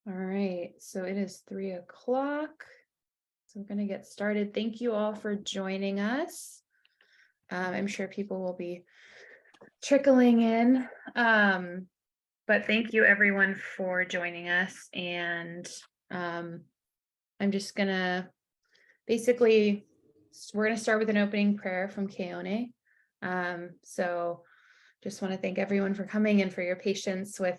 All right, so it is 3 o'clock. So we're going to get started. Thank you all for joining us. I'm sure people will be trickling in. But thank you everyone for joining us. And I'm just gonna basically, we're gonna start with an opening prayer from Keone. So just want to thank everyone for coming and for your patience with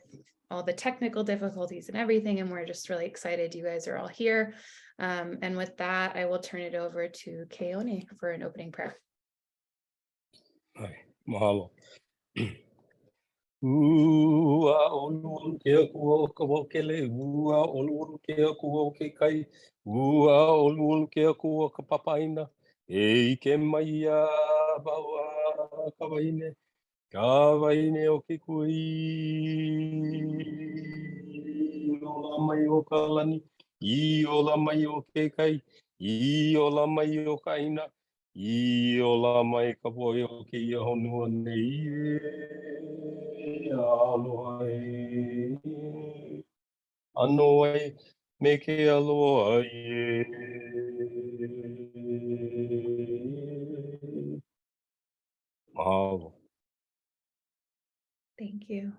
all the technical difficulties and everything. And we're just really excited you guys are all here. And with that, I will turn it over to Keone for an opening prayer. Hi, mahalo. Ua olu ke aku ka wokele, ua olu ke aku ke kai, ua olu ke aku ka papaina, e ke mai a bawa ka waine o ke kui, ola mai o ka lani, I ola mai o ke kai, I ola mai o ka ina, I ola mai ka poi o ke ia honua nei e aloha e. Ano ai me ke aloha e. Mahalo. Thank you.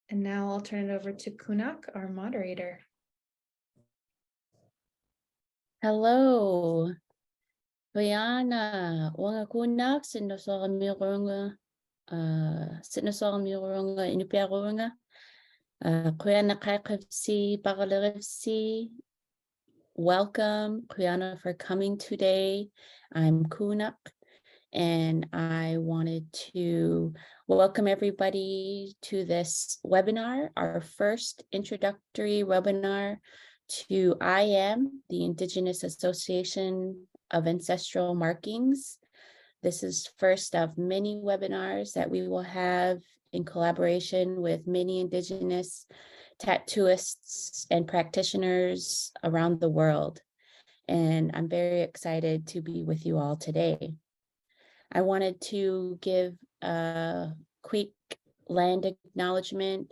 And now I'll turn it over to Kunak, our moderator. Hello. Rihanna, wanga kunak sinosora mirunga, sinosora mirunga inupiarunga, Rihanna kaikavsi, bagalerivsi. Welcome, Rihanna, for coming today. I'm Kunak, and I wanted to welcome everybody to this webinar, our first introductory webinar to IAAM, the Indigenous Association of Ancestral Markings. This is first of many webinars that we will have in collaboration with many Indigenous tattooists and practitioners around the world. And I'm very excited to be with you all today. I wanted to give a quick land acknowledgement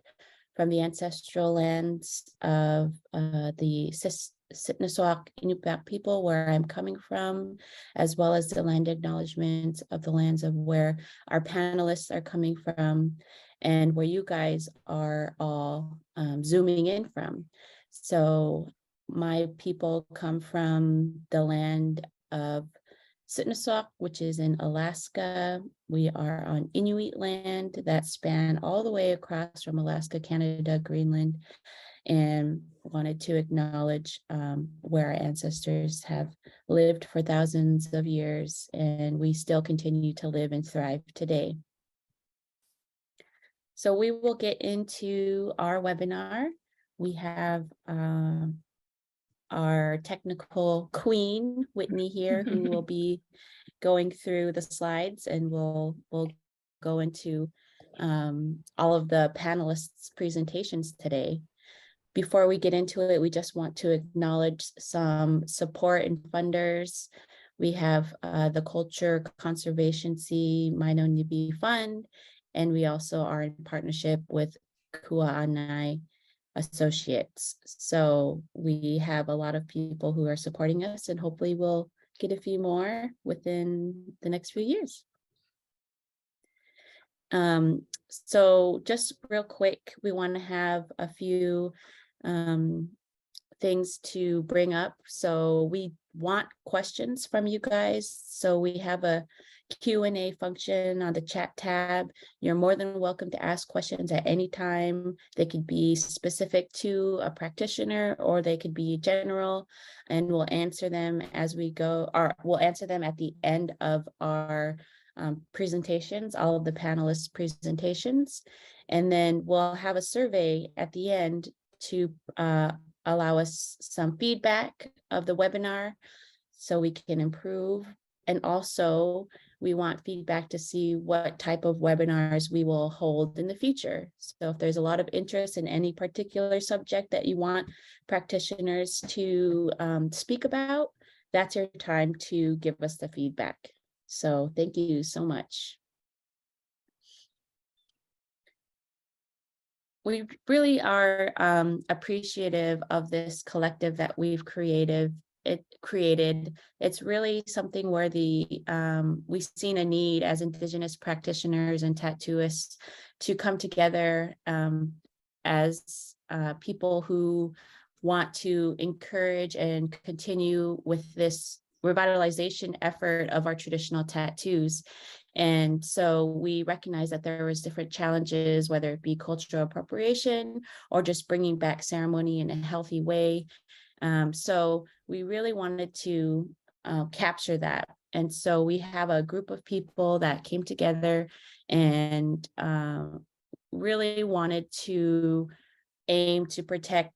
from the ancestral lands of the Sitneswak Inupiaq people, where I'm coming from, as well as the land acknowledgements of the lands of where our panelists are coming from and where you guys are all zooming in from. So my people come from the land of Sitneswak, which is in Alaska. We are on Inuit land that span all the way across from Alaska, Canada, Greenland, and wanted to acknowledge where our ancestors have lived for thousands of years, and we still continue to live and thrive today. So we will get into our webinar. We have our technical queen, Whitney, here, who will be going through the slides, and we'll go into all of the panelists' presentations today. Before we get into it, we just want to acknowledge some support and funders. We have the Culture Conservancy Maino Nibi Fund, and we also are in partnership with Kua'anai Associates. So we have a lot of people who are supporting us, and hopefully we'll get a few more within the next few years. So just real quick, we want to have a few things to bring up. So we want questions from you guys. So we have a Q&A function on the chat tab. You're more than welcome to ask questions at any time. They could be specific to a practitioner, or they could be general, and we'll answer them as we go, or we'll answer them at the end of our presentations, all of the panelists' presentations. And then we'll have a survey at the end to allow us some feedback of the webinar so we can improve. And also, we want feedback to see what type of webinars we will hold in the future. So if there's a lot of interest in any particular subject that you want practitioners to speak about, that's your time to give us the feedback. So thank you so much. we really are appreciative of this collective that we've created. It's really something where we've seen a need as Indigenous practitioners and tattooists to come together as people who want to encourage and continue with this revitalization effort of our traditional tattoos. And so we recognize that there was different challenges, whether it be cultural appropriation or just bringing back ceremony in a healthy way. So we really wanted to capture that. And so we have a group of people that came together and really wanted to aim to protect,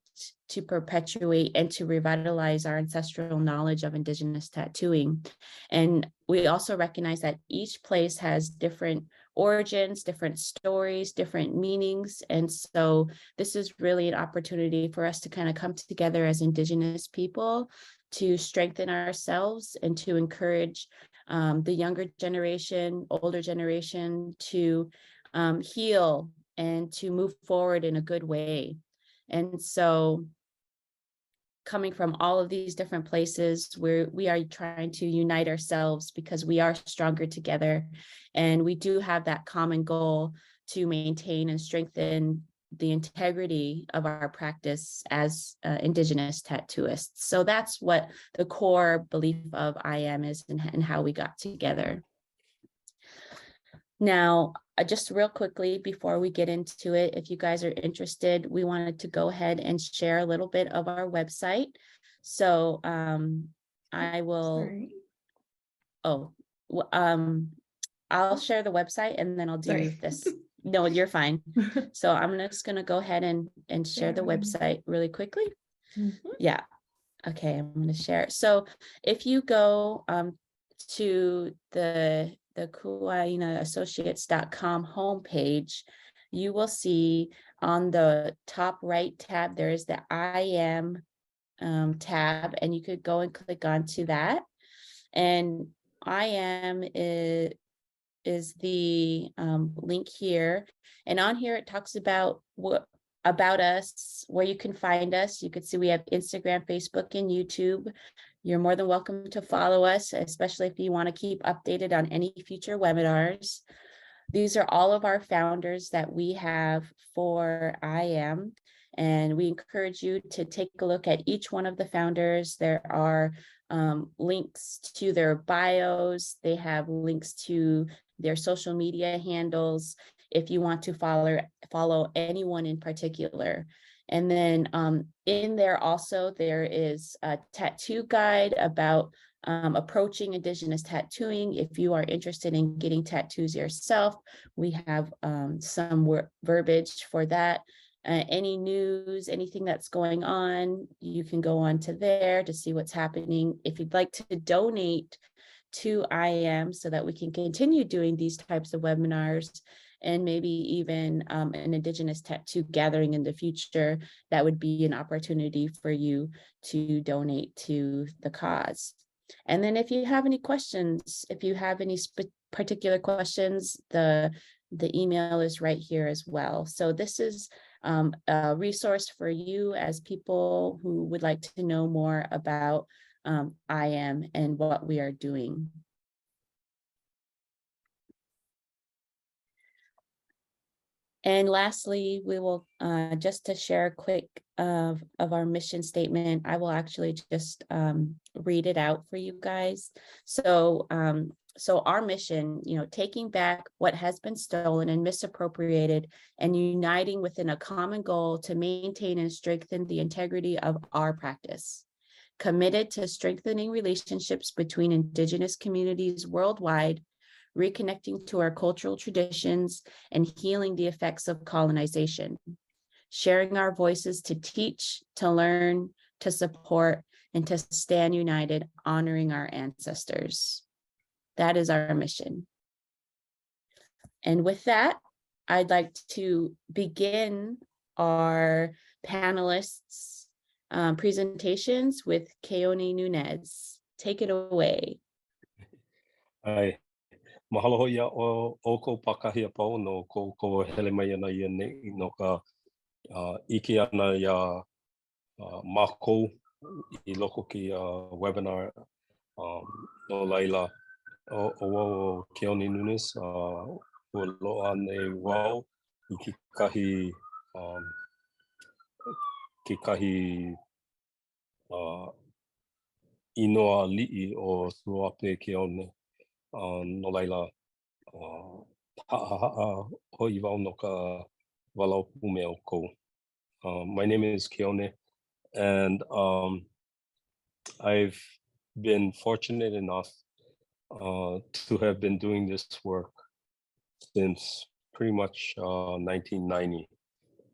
to perpetuate, and to revitalize our ancestral knowledge of Indigenous tattooing. And we also recognize that each place has different origins, different stories, different meanings. And so this is really an opportunity for us to kind of come together as Indigenous people to strengthen ourselves and to encourage the younger generation, older generation to heal and to move forward in a good way. And so coming from all of these different places where we are trying to unite ourselves because we are stronger together. And we do have that common goal to maintain and strengthen the integrity of our practice as Indigenous tattooists. So that's what the core belief of IAAM is and how we got together. Now, just real quickly before we get into it, if you guys are interested, we wanted to go ahead and share a little bit of our website. So I will, I'll share the website and then I'll do this. No, you're fine. So I'm just gonna go ahead and share the website really quickly. Yeah, okay, I'm gonna share. So if you go to the kuainaassociates.com homepage, you will see on the top right tab, there is the IAAM tab, and you could go and click onto that. And IAAM is the link here. And on here, it talks about about us, where you can find us. You can see we have Instagram, Facebook, and YouTube. You're more than welcome to follow us, especially if you want to keep updated on any future webinars. These are all of our founders that we have for IAAM, and we encourage you to take a look at each one of the founders. There are links to their bios. They have links to their social media handles if you want to follow anyone in particular. And then in there also, there is a tattoo guide about approaching Indigenous tattooing. If you are interested in getting tattoos yourself, we have some verbiage for that. Any news, anything that's going on, you can go on to there to see what's happening. If you'd like to donate to IAAM so that we can continue doing these types of webinars, and maybe even an Indigenous tattoo gathering in the future, that would be an opportunity for you to donate to the cause. And then if you have any questions, if you have any particular questions, the email is right here as well. So this is a resource for you as people who would like to know more about IAAM and what we are doing. And lastly, we will just to share a quick of our mission statement. I will actually just read it out for you guys. So our mission, taking back what has been stolen and misappropriated and uniting within a common goal to maintain and strengthen the integrity of our practice. Committed to strengthening relationships between Indigenous communities worldwide, reconnecting to our cultural traditions, and healing the effects of colonization. Sharing our voices to teach, to learn, to support, and to stand united, honoring our ancestors. That is our mission. And with that, I'd like to begin our panelists' presentations with Keone Nunez. Take it away. Ai, mahalo ia o ko pakahia pau no ko hele mai ana ia nei no ka Iki ana ya mako I loko ki webinar no laila o Keone Nunes ua loa nei wau I ke kahi inoa li'i o Suape Keone no laila ha'a hoi wau no ka walau pume o kou. My name is Keone, and I've been fortunate enough to have been doing this work since pretty much 1990.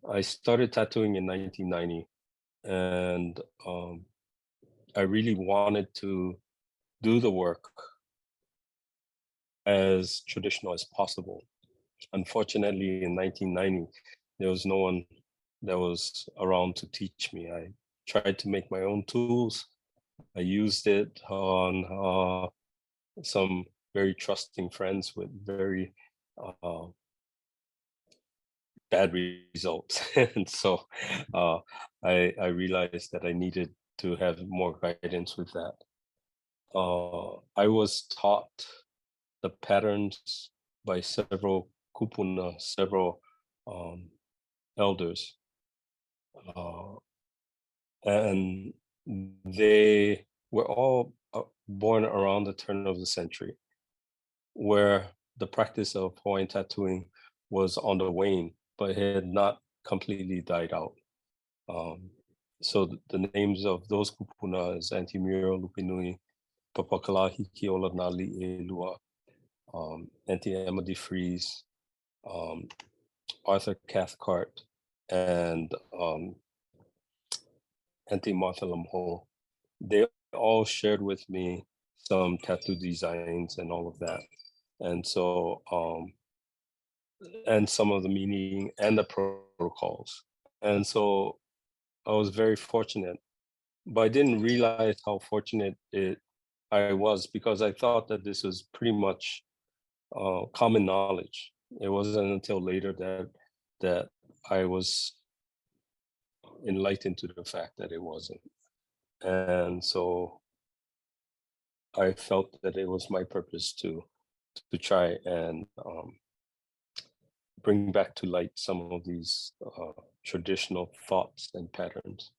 I started tattooing in 1990, and I really wanted to do the work as traditional as possible. Unfortunately, in 1990, there was no one that was around to teach me. I tried to make my own tools. I used it on some very trusting friends with very bad results. And so I realized that I needed to have more guidance with that. I was taught the patterns by several kupuna, several elders, and they were all born around the turn of the century, where the practice of Hawaiian tattooing was on the wane, but had not completely died out. So the names of those kupuna is Anti-Muro Lupinui, Papakala Hiki Ola Nali E Lua, Anti-Emma DeFries, Arthur Cathcart, and Anti-Martha Lamho. They all shared with me some tattoo designs and all of that. And so, and some of the meaning and the protocols. And so I was very fortunate, but I didn't realize how fortunate I was, because I thought that this was pretty much common knowledge. It wasn't until later that I was enlightened to the fact that it wasn't. And so I felt that it was my purpose to try and bring back to light some of these traditional thoughts and patterns.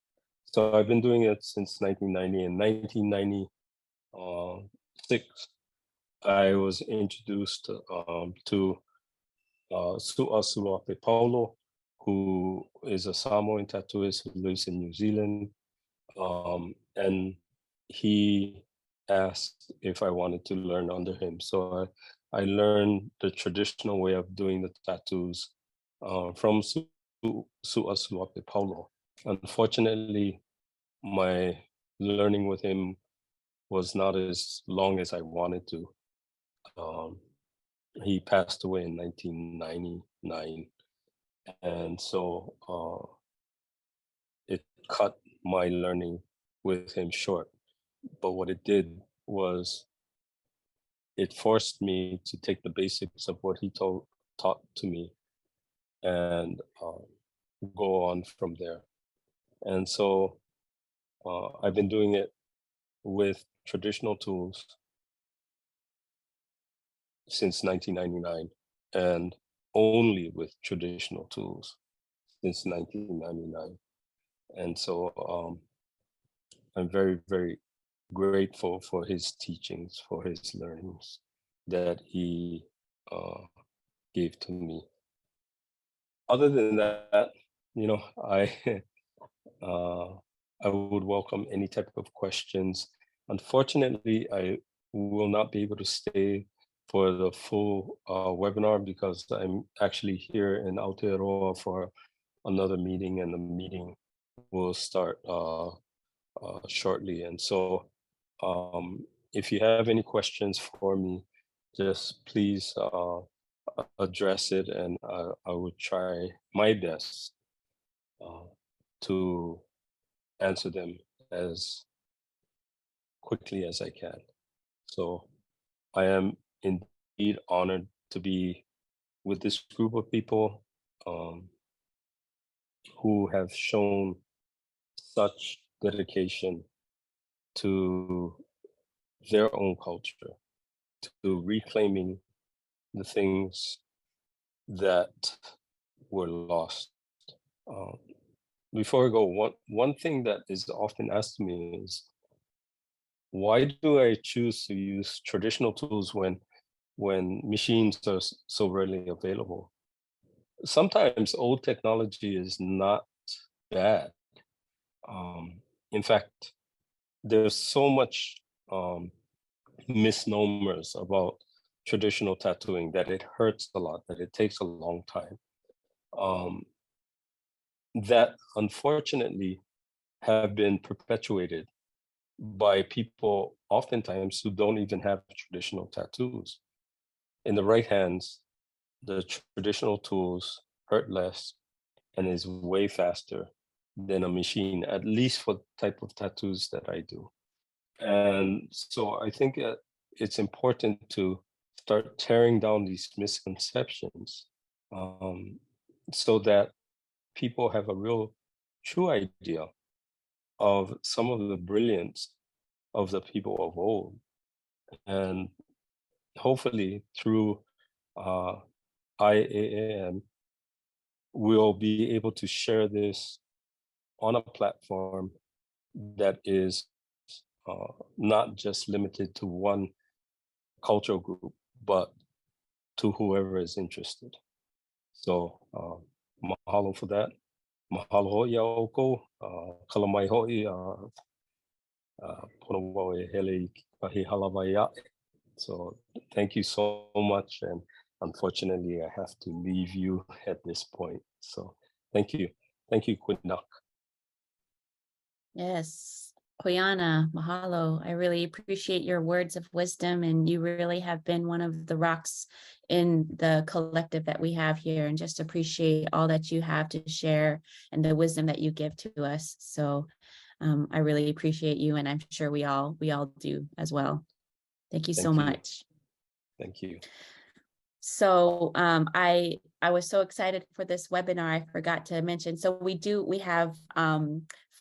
So I've been doing it since 1990. In 1996, I was introduced to Su'asuape Paulo, who is a Samoan tattooist who lives in New Zealand. And he asked if I wanted to learn under him. So I learned the traditional way of doing the tattoos from Su'asuape Paulo. Unfortunately, my learning with him was not as long as I wanted to. He passed away in 1999. And so it cut my learning with him short. But what it did was it forced me to take the basics of what he taught to me and go on from there. And so I've been doing it with traditional tools since 1999, and only with traditional tools since 1999. And so I'm very, very grateful for his teachings, for his learnings that he gave to me. Other than that, you know, I would welcome any type of questions. Unfortunately, I will not be able to stay for the full webinar because I'm actually here in Aotearoa for another meeting, and the meeting will start shortly. And so if you have any questions for me, just please address it, and I would try my best to answer them as quickly as I can. So I am indeed honored to be with this group of people who who have shown such dedication to their own culture, to reclaiming the things that were lost. Before I go, one thing that is often asked me is, why do I choose to use traditional tools when machines are so readily available? Sometimes old technology is not bad. In fact, there's so much misnomers about traditional tattooing that it hurts a lot, that it takes a long time. That unfortunately have been perpetuated by people oftentimes who don't even have traditional tattoos. In the right hands, the traditional tools hurt less and is way faster than a machine, at least for the type of tattoos that I do. And so I think it's important to start tearing down these misconceptions, so that people have a real true idea of some of the brilliance of the people of old. And hopefully through IAAM, we'll be able to share this on a platform that is not just limited to one cultural group, but to whoever is interested. So mahalo for that. Mahalo ho'i au kou, kalamai ho'i, pono wau e hele I kahi halawa ia'e. So thank you so much. And unfortunately, I have to leave you at this point. So thank you. Thank you, Quinak. Yes, Koyana, mahalo. I really appreciate your words of wisdom, and you really have been one of the rocks in the collective that we have here, and just appreciate all that you have to share and the wisdom that you give to us. So I really appreciate you, and I'm sure we all do as well. Thank you so much. Thank you. So I was so excited for this webinar. I forgot to mention. So we have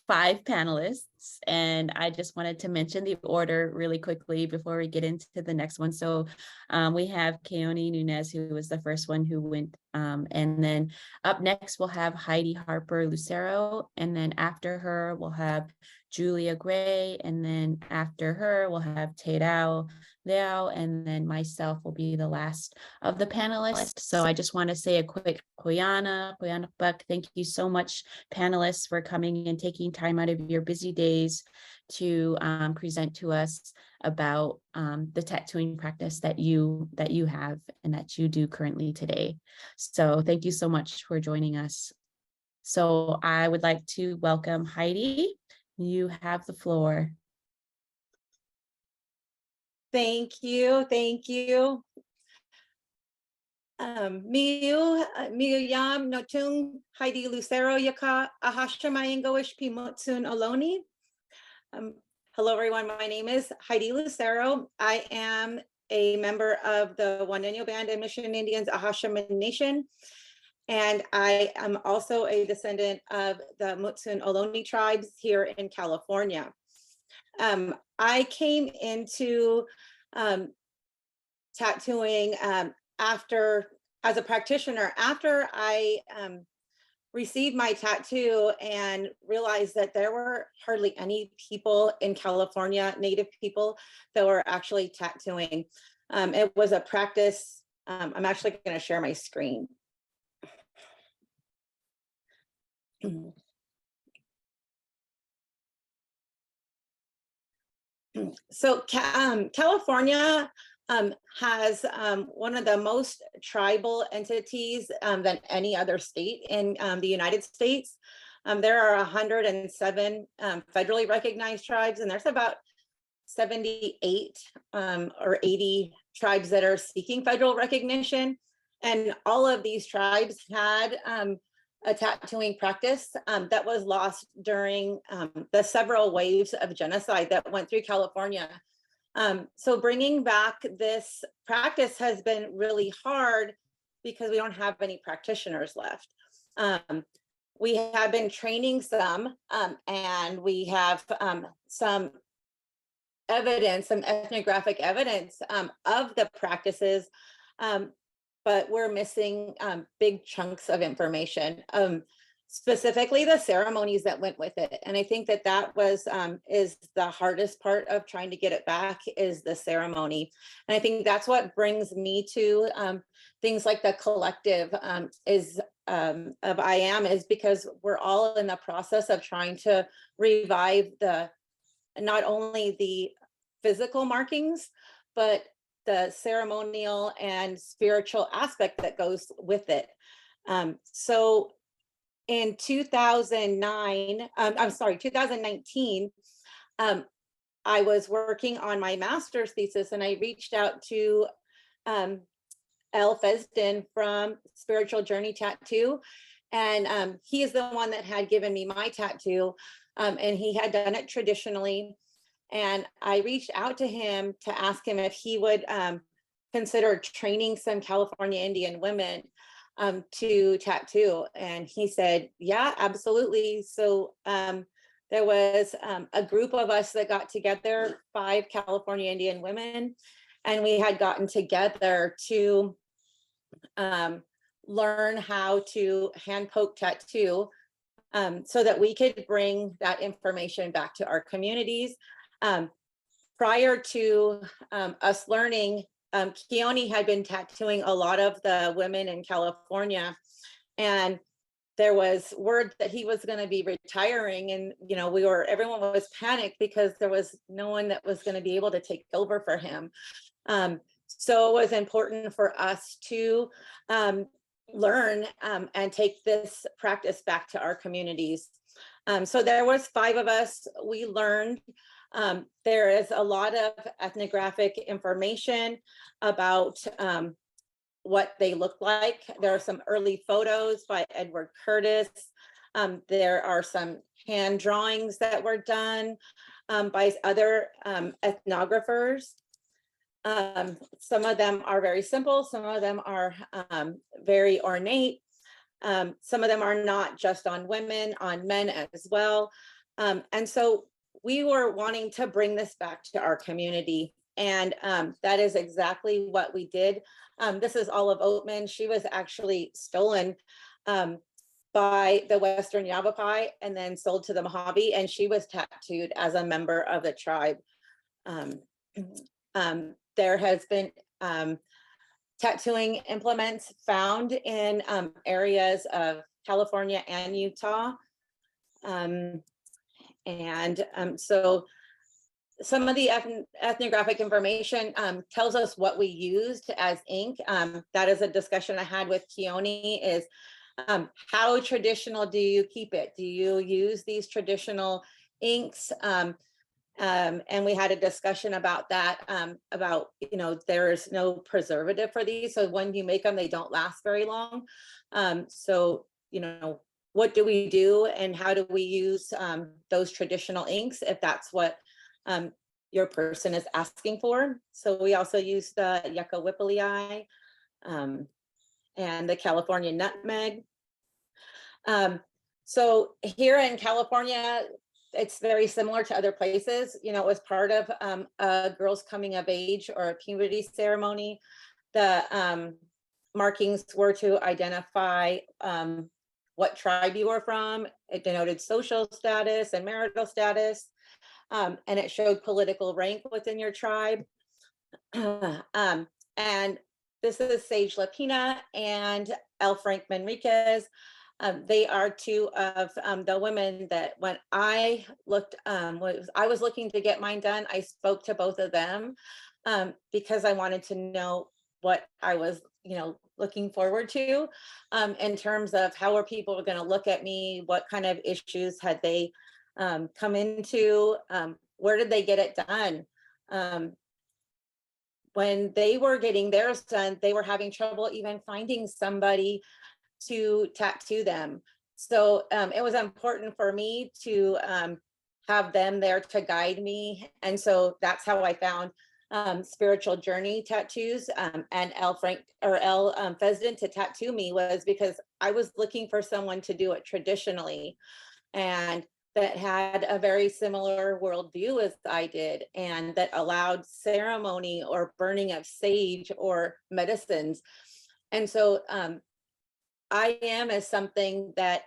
5 panelists, and I just wanted to mention the order really quickly before we get into the next one. So we have Keone Nunez, who was the first one who went, and then up next we'll have Heidi Harper Lucero, and then after her we'll have Julia Gray, and then after her we'll have Teirao Liao, and then myself will be the last of the panelists. So I just want to say a quick Koyana Buck, thank you so much, panelists, for coming and taking time out of your busy days to present to us about the tattooing practice that you have and that you do currently today. So thank you so much for joining us. So I would like to welcome Heidi. You have the floor. Thank you. Miu yam notung Heidi Lucero yaka ahashamayangoish pimotsun aloni. Hello everyone, my name is Heidi Lucero. I am a member of the Juaneño Band and Mission Indians Ahashaman Nation, and I am also a descendant of the Mutsun Ohlone tribes here in California. I came into tattooing as a practitioner after I received my tattoo and realized that there were hardly any people in California, Native people, that were actually tattooing. It was a practice. I'm actually going to share my screen. So California has one of the most tribal entities than any other state in the United States. There are 107 federally recognized tribes, and there's about 78 or 80 tribes that are seeking federal recognition. And all of these tribes had a tattooing practice that was lost during the several waves of genocide that went through California. So bringing back this practice has been really hard because we don't have any practitioners left. we have been training some, and we have some evidence, some ethnographic evidence of the practices, but we're missing big chunks of information, specifically the ceremonies that went with it. And I think that that was is the hardest part of trying to get it back, is the ceremony. And I think that's what brings me to things like the collective of IAAM, is because we're all in the process of trying to revive not only the physical markings, but the ceremonial and spiritual aspect that goes with it. So in 2019, I was working on my master's thesis, and I reached out to El Fesden from Spiritual Journey Tattoo. And he is the one that had given me my tattoo, and he had done it traditionally. And I reached out to him to ask him if he would consider training some California Indian women to tattoo. And he said, yeah, absolutely. So there was a group of us that got together, 5 California Indian women, and we had gotten together to learn how to hand poke tattoo, so that we could bring that information back to our communities. Prior to us learning, Keone had been tattooing a lot of the women in California, and there was word that he was going to be retiring, and everyone was panicked because there was no one that was going to be able to take over for him. So it was important for us to learn and take this practice back to our communities. So there was 5 of us. We learned. There is a lot of ethnographic information about what they look like. There are some early photos by Edward Curtis. There are some hand drawings that were done by other ethnographers. Some of them are very simple. Some of them are very ornate. Some of them are not just on women, on men as well. And so we were wanting to bring this back to our community. And that is exactly what we did. This is Olive Oatman. She was actually stolen by the Western Yavapai and then sold to the Mojave, and she was tattooed as a member of the tribe. There has been tattooing implements found in areas of California and Utah. So some of the ethnographic information tells us what we used as ink. That is a discussion I had with Keone, is how traditional do you keep it? Do you use these traditional inks? And we had a discussion about that, about, there is no preservative for these. So when you make them, they don't last very long. So, what do we do, and how do we use those traditional inks if that's what your person is asking for? So we also use the Yucca Whipplei and the California nutmeg. So here in California, it's very similar to other places. It was part of a girl's coming of age or a puberty ceremony. The markings were to identify what tribe you were from. It denoted social status and marital status, and it showed political rank within your tribe. And this is Sage Lapina and El Frank Manriquez. They are 2 of the women that when I looked, I was looking to get mine done, I spoke to both of them because I wanted to know what I was, looking forward to in terms of how are people going to look at me, what kind of issues had they come into, where did they get it done? When they were getting theirs done, they were having trouble even finding somebody to tattoo them. So it was important for me to have them there to guide me. And so that's how I found spiritual journey tattoos and L. Fesden to tattoo me was because I was looking for someone to do it traditionally and that had a very similar worldview as I did, and that allowed ceremony or burning of sage or medicines. And so IAAM is something that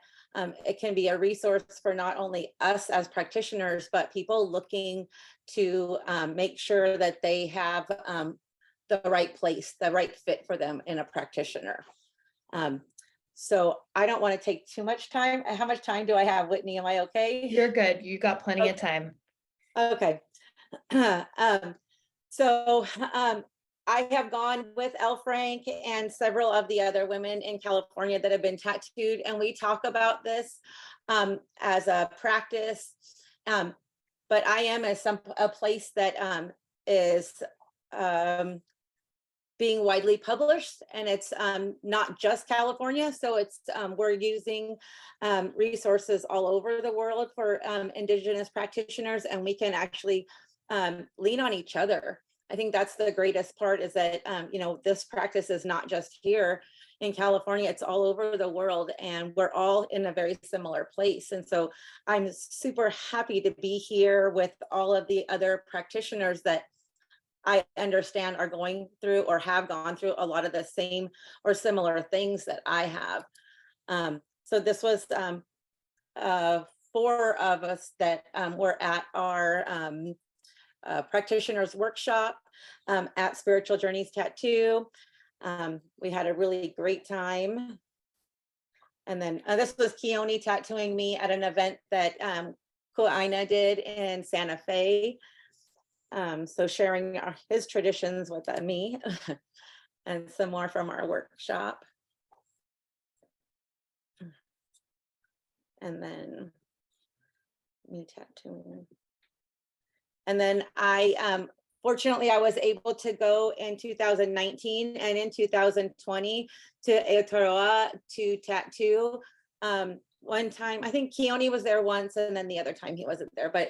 it can be a resource for not only us as practitioners, but people looking to make sure that they have the right place, the right fit for them in a practitioner. So I don't want to take too much time. How much time do I have, Whitney? Am I okay? You're good. You got plenty of time. Okay. I have gone with L. Frank and several of the other women in California that have been tattooed, and we talk about this as a practice. But IAAM is a place that is being widely published, and it's not just California. So it's we're using resources all over the world for Indigenous practitioners, and we can actually lean on each other. I think that's the greatest part, is that you know, this practice is not just here in California, it's all over the world, and we're all in a very similar place. And so I'm super happy to be here with all of the other practitioners that I understand are going through or have gone through a lot of the same or similar things that I have. So this was 4 of us that were at our practitioners workshop at Spiritual Journeys Tattoo. We had a really great time. And then this was Keone tattooing me at an event that Ku'aina did in Santa Fe. So sharing his traditions with me and some more from our workshop. And then me tattooing. And then fortunately, I was able to go in 2019 and in 2020 to Aotearoa to tattoo. One time, I think Keone was there once, and then the other time he wasn't there. But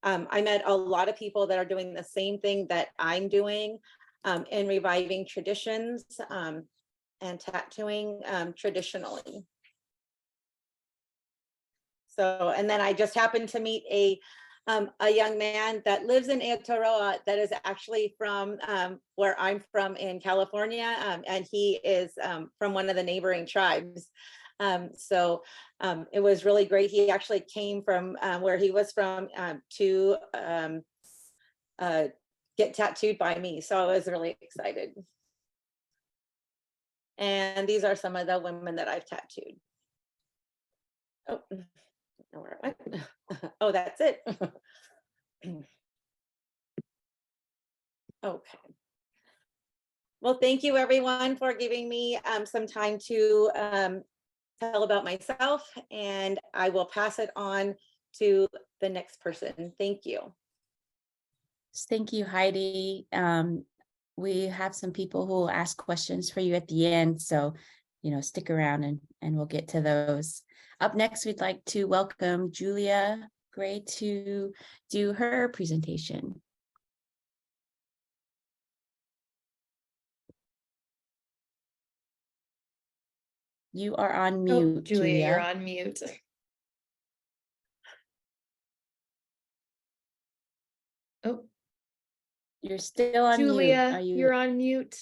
I met a lot of people that are doing the same thing that I'm doing in reviving traditions and tattooing traditionally. So, and then I just happened to meet a young man that lives in Aotearoa that is actually from where I'm from in California, and he is from one of the neighboring tribes. So it was really great. He actually came from where he was from to get tattooed by me. So I was really excited. And these are some of the women that I've tattooed. Oh, I don't know where it went. Oh, that's it. Okay. Well, thank you everyone for giving me some time to tell about myself, and I will pass it on to the next person. Thank you. Thank you, Heidi. We have some people who will ask questions for you at the end, so stick around and we'll get to those. Up next, we'd like to welcome Julia Gray to do her presentation. You are on mute, Oh, Julia, you're on mute. Oh, you're still on Julia, mute. you're on mute.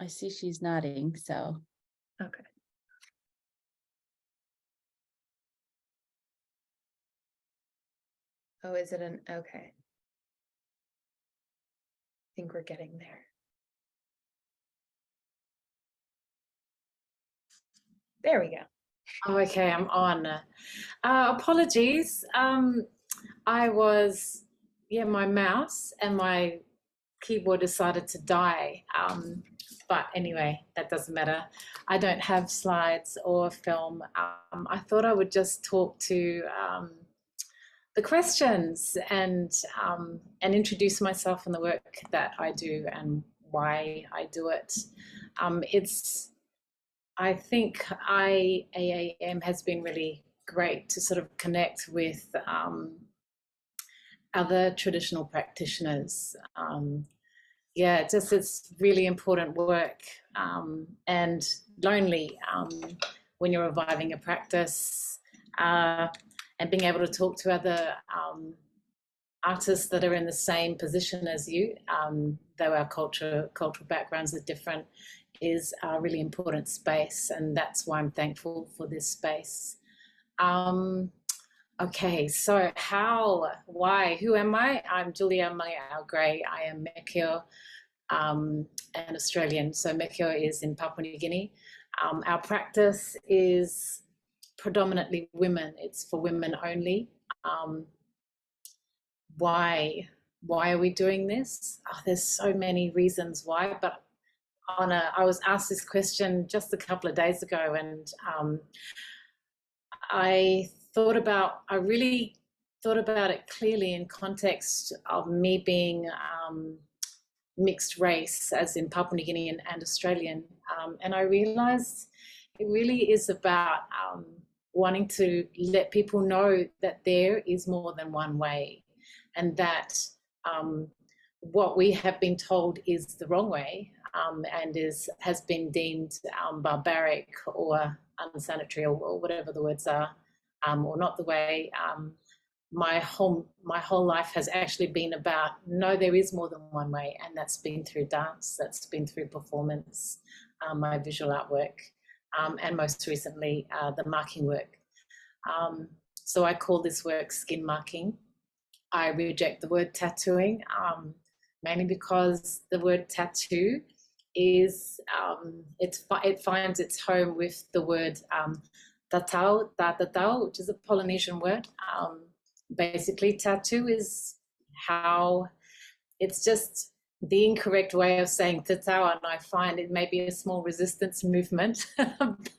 I see she's nodding, so. Okay. Oh, is it okay. I think we're getting there. There we go. Oh, okay, I'm on. Apologies. I was, my mouse and my keyboard decided to die. But anyway, that doesn't matter. I don't have slides or film. I thought I would just talk to the questions and introduce myself and the work that I do and why I do it. I think IAAM has been really great to sort of connect with other traditional practitioners. Yeah, it's really important work, and lonely when you're reviving a practice, and being able to talk to other artists that are in the same position as you, though our cultural backgrounds are different, is a really important space, and that's why I'm thankful for this space. Okay, so why, who am I? I'm Julia Mangiao Gray. I am Mekio, and Australian. So Mekio is in Papua New Guinea. Our practice is predominantly women. It's for women only. Why are we doing this? Oh, there's so many reasons why, but I was asked this question just a couple of days ago, and I really thought about it clearly in context of me being mixed race, as in Papua New Guinean and Australian, and I realized it really is about wanting to let people know that there is more than one way, and that what we have been told is the wrong way, and has been deemed barbaric or unsanitary, or whatever the words are, or not the way. My whole life has actually been about, no, there is more than one way, and that's been through dance, that's been through performance, my visual artwork, and most recently the marking work. So I call this work skin marking. I reject the word tattooing, mainly because the word tattoo is, it finds its home with the word tatau, which is a Polynesian word. Basically, tattoo is it's just the incorrect way of saying tatau, and I find it may be a small resistance movement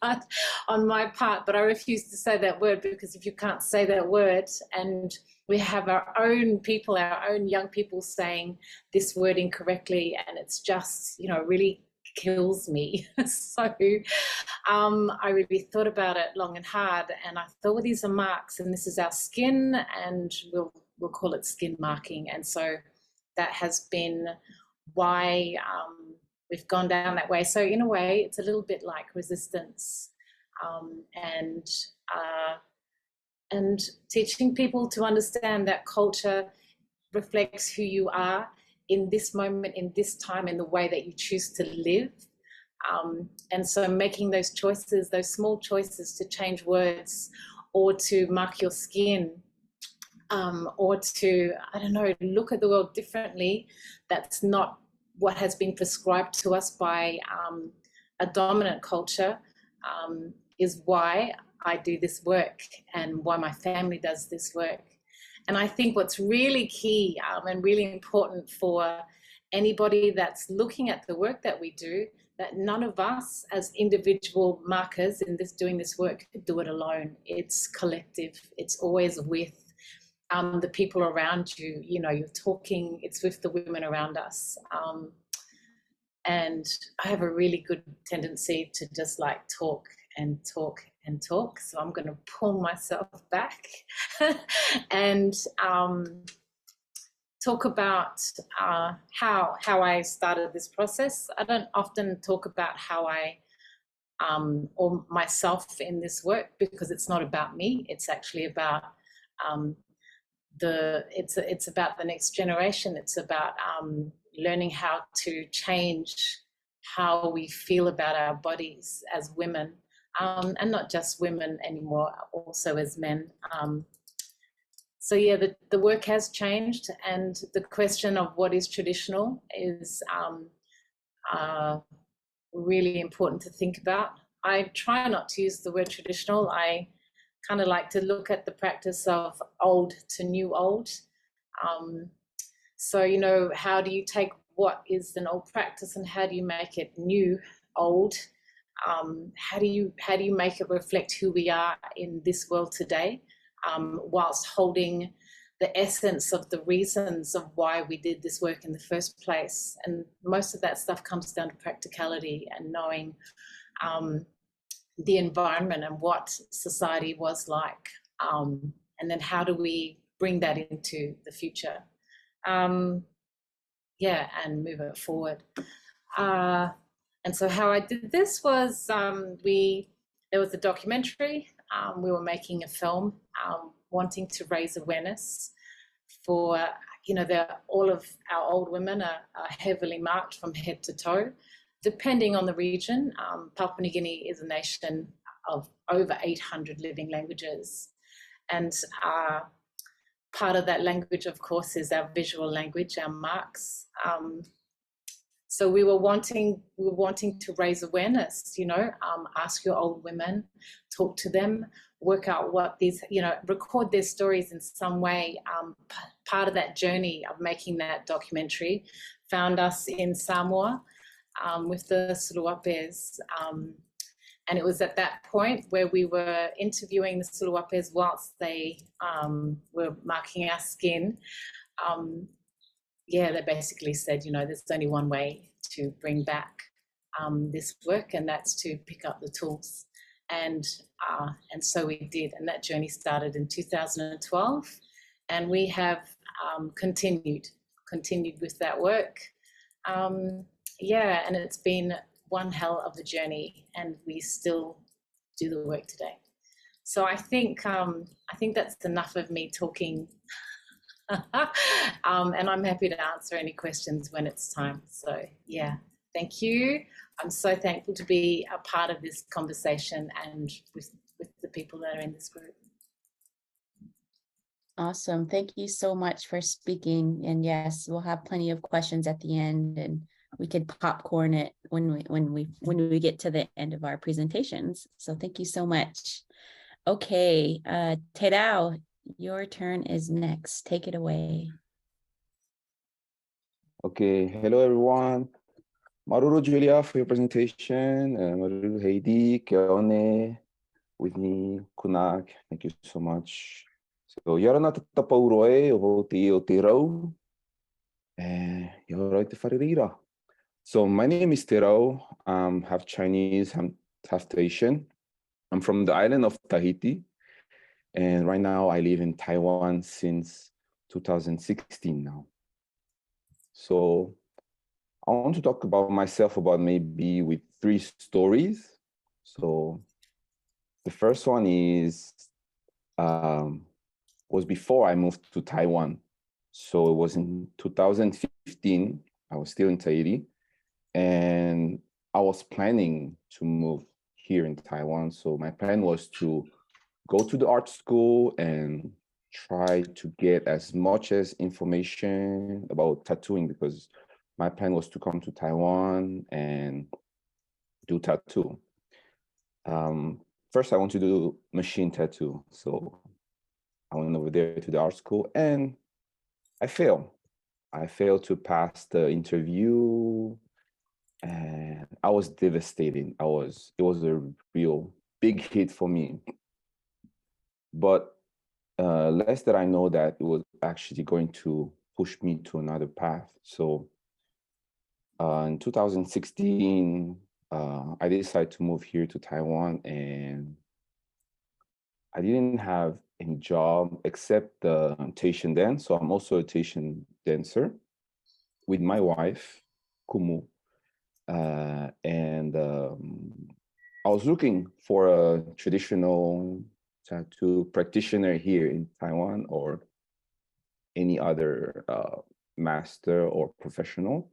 but on my part, but I refuse to say that word, because if you can't say that word, and we have our own people, our own young people saying this word incorrectly, and it's just, really kills me. So I really thought about it long and hard, and I thought, well, these are marks, and this is our skin, and we'll call it skin marking. And so that has been why we've gone down that way. So in a way, it's a little bit like resistance, and teaching people to understand that culture reflects who you are in this moment, in this time, in the way that you choose to live. And so making those choices, those small choices to change words, or to mark your skin, or to, I don't know, look at the world differently, that's not what has been prescribed to us by a dominant culture, is why I do this work, and why my family does this work. And I think what's really key and really important for anybody that's looking at the work that we do, that none of us as individual markers in doing this work do it alone. It's collective. It's always with the people around you. You're talking, it's with the women around us. And I have a really good tendency to just like talk and talk and talk. So I'm going to pull myself back and talk about how I started this process. I don't often talk about how I or myself in this work, because it's not about me. It's actually about it's about the next generation. It's about learning how to change how we feel about our bodies as women, and not just women anymore, also as men. So yeah, the work has changed, and the question of what is traditional is really important to think about. I try not to use the word traditional. I kind of like to look at the practice of old to new old. So, how do you take what is an old practice and how do you make it new old? How do you make it reflect who we are in this world today, whilst holding the essence of the reasons of why we did this work in the first place? And most of that stuff comes down to practicality and knowing the environment and what society was like, and then how do we bring that into the future. Yeah, and move it forward. And so how I did this was there was a documentary. We were making a film, wanting to raise awareness for, all of our old women are heavily marked from head to toe, depending on the region. Papua New Guinea is a nation of over 800 living languages. And part of that language, of course, is our visual language, our marks. So we were wanting to raise awareness, ask your old women, talk to them, work out what these, record their stories in some way. Part of that journey of making that documentary found us in Samoa with the Suluapes. And it was at that point where we were interviewing the Suluapes whilst they were marking our skin. They basically said, there's only one way to bring back this work, and that's to pick up the tools. And so we did, and that journey started in 2012, and we have continued with that work. And it's been one hell of a journey, and we still do the work today. So I think that's enough of me talking. And I'm happy to answer any questions when it's time. So yeah, thank you. I'm so thankful to be a part of this conversation and with the people that are in this group. Awesome. Thank you so much for speaking. And yes, we'll have plenty of questions at the end, and we could popcorn it when we get to the end of our presentations. So thank you so much. Okay, Terao, your turn is next. Take it away. Okay, hello everyone. Maruru Julia for your presentation. Maruru Heidi, Keone, Whitney, Kunak, thank you so much. So Yarana Tapauroe, Ovoti Otero, and Yoroi Faririra. So my name is Terao. I'm half Chinese, half Tahitian. I'm from the island of Tahiti. And right now I live in Taiwan since 2016 now. So I want to talk about myself maybe with 3 stories. So the first one is, was before I moved to Taiwan. So it was in 2015, I was still in Tahiti, and I was planning to move here in Taiwan. So my plan was to go to the art school and try to get as much as information about tattooing, because my plan was to come to Taiwan and do tattoo. First, I want to do machine tattoo. So I went over there to the art school and I failed. I failed to pass the interview and I was devastated. It was a real big hit for me. But less that I know that it was actually going to push me to another path. So in 2016, I decided to move here to Taiwan, and I didn't have any job except the Tahitian dance. So I'm also a Tahitian dancer with my wife, Kumu. And I was looking for a traditional tattoo practitioner here in Taiwan or any other master or professional.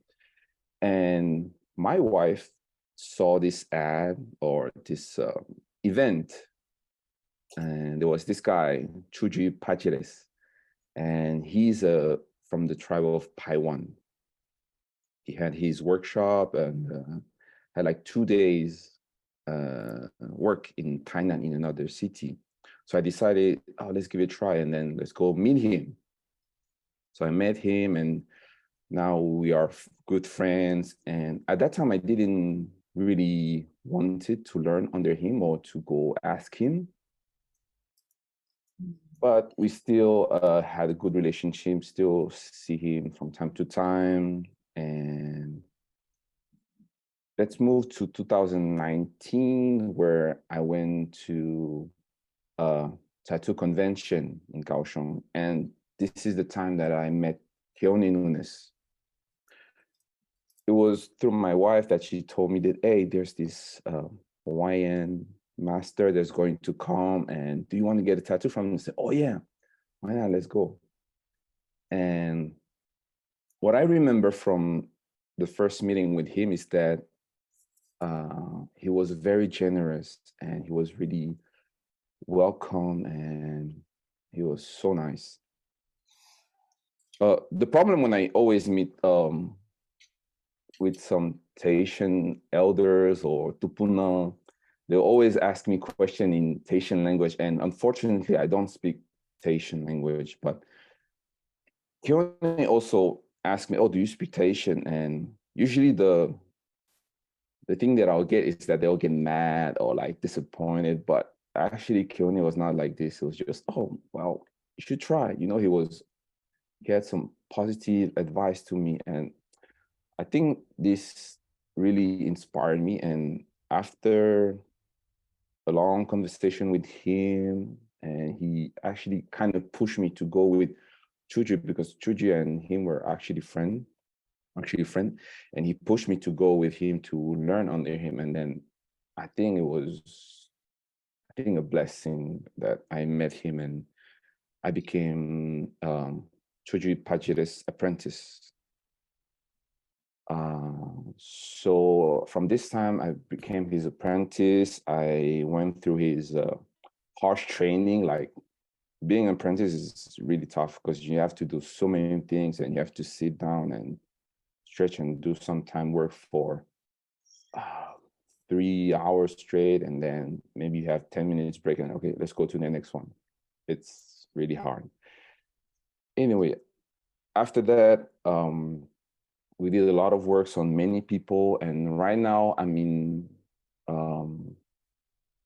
And my wife saw this ad or this event, and there was this guy, Chuji Pachiles, and he's from the tribe of Paiwan. He had his workshop and had like 2 days work in Tainan in another city. So I decided, oh, let's give it a try and then let's go meet him. So I met him and now we are good friends. And at that time, I didn't really wanted to learn under him or to go ask him. But we still had a good relationship, still see him from time to time. And let's move to 2019, where I went to a tattoo convention in Kaohsiung. And this is the time that I met Keone Nunes. It was through my wife that she told me that, hey, there's this Hawaiian master that's going to come, and do you want to get a tattoo from him? I said, oh yeah, why not? Let's go. And what I remember from the first meeting with him is that he was very generous, and he was really welcome, and he was so nice. The problem when I always meet with some Tahitian elders or tupuna, they always ask me question in Tahitian language, and unfortunately, I don't speak Tahitian language. But Keone also asked me, "Oh, do you speak Tahitian?" And usually the thing that I'll get is that they'll get mad or like disappointed. But actually, Keone was not like this. It was just, "Oh, well, you should try." You know, he had some positive advice to me, and I think this really inspired me. And after a long conversation with him, and he actually kind of pushed me to go with Chuji, because Chuji and him were actually friend, and he pushed me to go with him to learn under him. And then I think it was, a blessing that I met him, and I became Chuji Pajire's apprentice. So from this time, I became his apprentice. I went through his harsh training. Like, being an apprentice is really tough because you have to do so many things, and you have to sit down and stretch and do some time work for 3 hours straight, and then maybe you have 10 minutes break, and okay, let's go to the next one. It's really hard. Anyway, after that, we did a lot of works on many people, and right now I'm in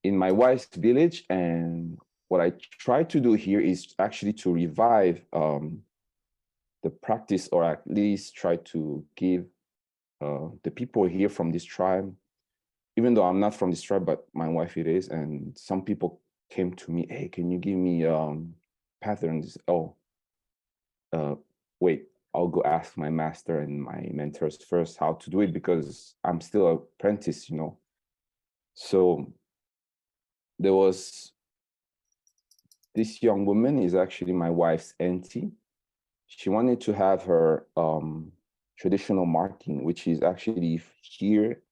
my wife's village, and what I try to do here is actually to revive the practice, or at least try to give the people here from this tribe, even though I'm not from this tribe, but my wife it is, and some people came to me, hey, can you give me patterns? Oh, wait, I'll go ask my master and my mentors first how to do it, because I'm still an apprentice, you know. So there was this young woman, is actually my wife's auntie. She wanted to have her traditional marking, which is actually here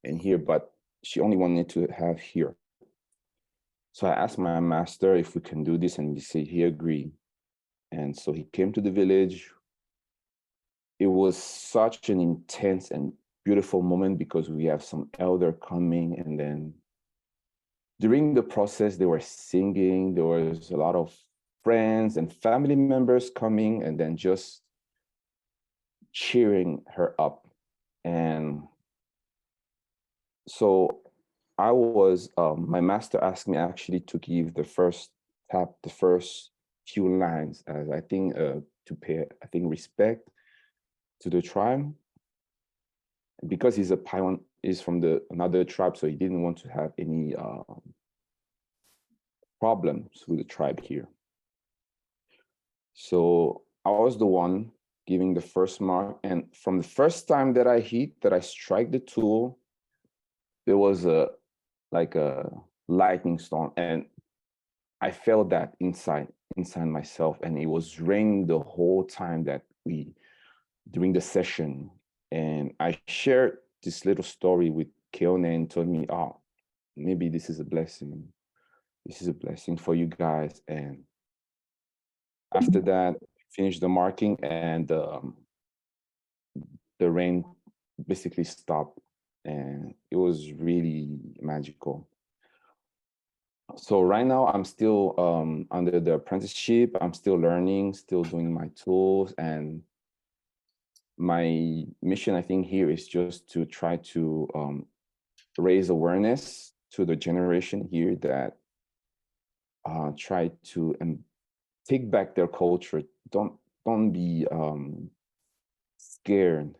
and here, but she only wanted to have here. So I asked my master if we can do this, and he agreed. And so he came to the village. It was such an intense and beautiful moment, because we have some elder coming, and then during the process they were singing. There was a lot of friends and family members coming, and then just cheering her up. And so I was, my master asked me actually to give the first few lines, as I think to pay, I think, respect to the tribe, because he's a Paiwan, is from another tribe, so he didn't want to have any problems with the tribe here. So I was the one giving the first mark, and from the first time that I strike the tool, there was like a lightning storm, and I felt that inside myself, and it was raining the whole time that during the session. And I shared this little story with Keone, and told me, oh, maybe this is a blessing. This is a blessing for you guys. And after that, finished the marking, and the rain basically stopped, and it was really magical. So right now I'm still under the apprenticeship. I'm still learning, still doing my tools, and my mission, I think, here is just to try to raise awareness to the generation here that try to take back their culture. Don't be scared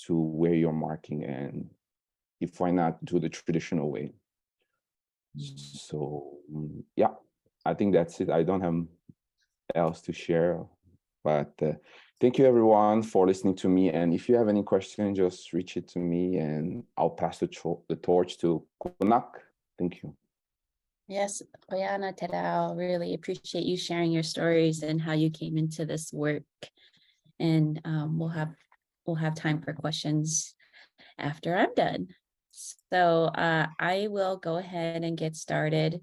to wear your marking, and if why not do the traditional way. So yeah, I think that's it. I don't have else to share. But thank you everyone for listening to me. And if you have any questions, just reach it to me and I'll pass the torch to Kunak. Thank you. Yes, Oyana Tadao, really appreciate you sharing your stories and how you came into this work. And we'll have time for questions after I'm done. So I will go ahead and get started.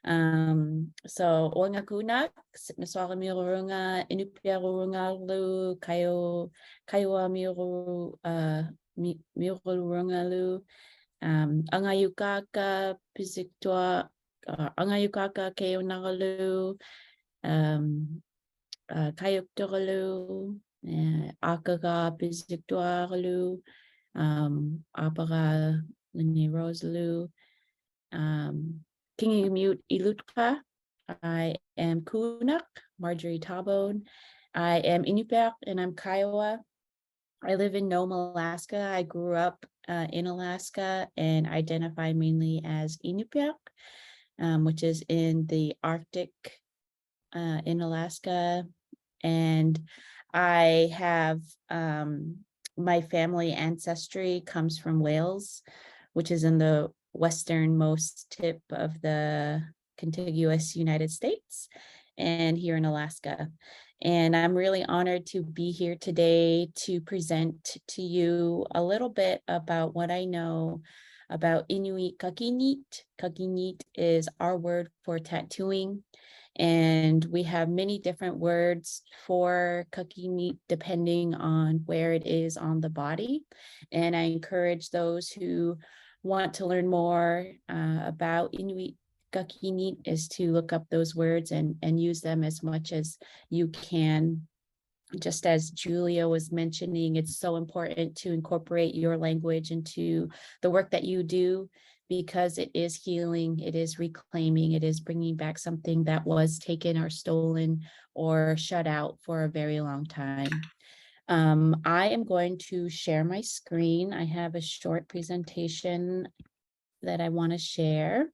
So Oinga Kunak, Naswaka Mirurunga, Inupia Rurunga Lu, Kaiwa Mirurunga Lu, Angayukaka, Piziktua, Angayukaka, Keo Nagalu, Kayuk Dogalu, Akaga, Piziktualu, Apaga, Lini Rosalu, Kingi Mute Ilutka. I am Kunak, Marjorie Tabone. I am Inupiaq and I'm Kiowa. I live in Nome, Alaska. I grew up in Alaska and identify mainly as Inupiaq, which is in the Arctic in Alaska. And I have my family ancestry comes from Wales, which is in the westernmost tip of the contiguous United States and here in Alaska. And I'm really honored to be here today to present to you a little bit about what I know about Inuit kakinit. Kakinit is our word for tattooing. And we have many different words for kakinit depending on where it is on the body. And I encourage those who want to learn more about Inuit kakinit is to look up those words and use them as much as you can. Just as Julia was mentioning, it's so important to incorporate your language into the work that you do, because it is healing, it is reclaiming, it is bringing back something that was taken or stolen or shut out for a very long time. I am going to share my screen. I have a short presentation that I want to share.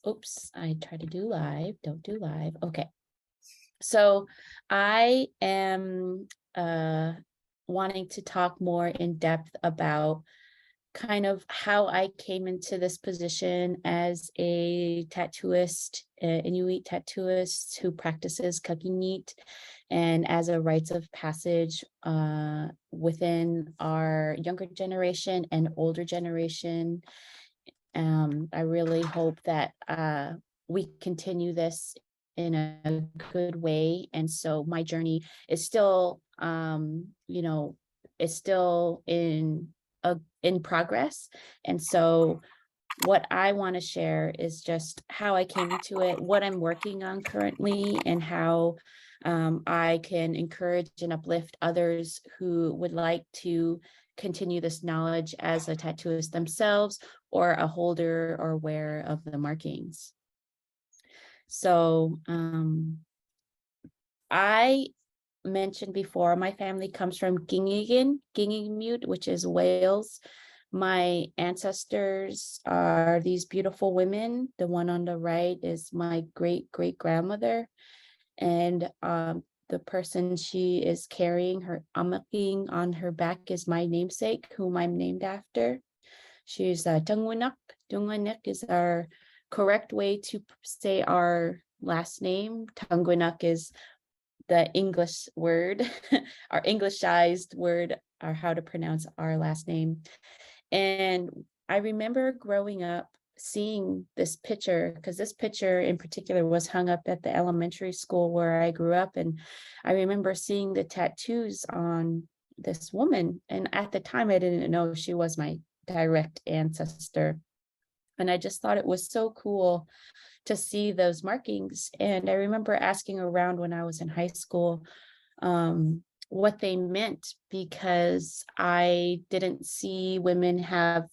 Oops, I try to do live, don't do live. Okay. So I am wanting to talk more in depth about kind of how I came into this position as a tattooist, Inuit tattooist who practices kakinit, and as a rites of passage within our younger generation and older generation. I really hope that we continue this in a good way. And so my journey is still, it's still in progress. And so what I want to share is just how I came to it, what I'm working on currently, and how I can encourage and uplift others who would like to continue this knowledge as a tattooist themselves or a holder or wearer of the markings. So I mentioned before, my family comes from Gingimute, which is Wales. My ancestors are these beautiful women. The one on the right is my great-great-grandmother. And the person she is carrying, her amaking on her back, is my namesake, whom I'm named after. She's Tungunak. Tungunak is our correct way to say our last name. Tungunak is the English word, our Englishized word, or how to pronounce our last name. And I remember growing up seeing this picture, because this picture in particular was hung up at the elementary school where I grew up. And I remember seeing the tattoos on this woman. And at the time, I didn't know she was my direct ancestor. And I just thought it was so cool to see those markings. And I remember asking around when I was in high school what they meant, because I didn't see women have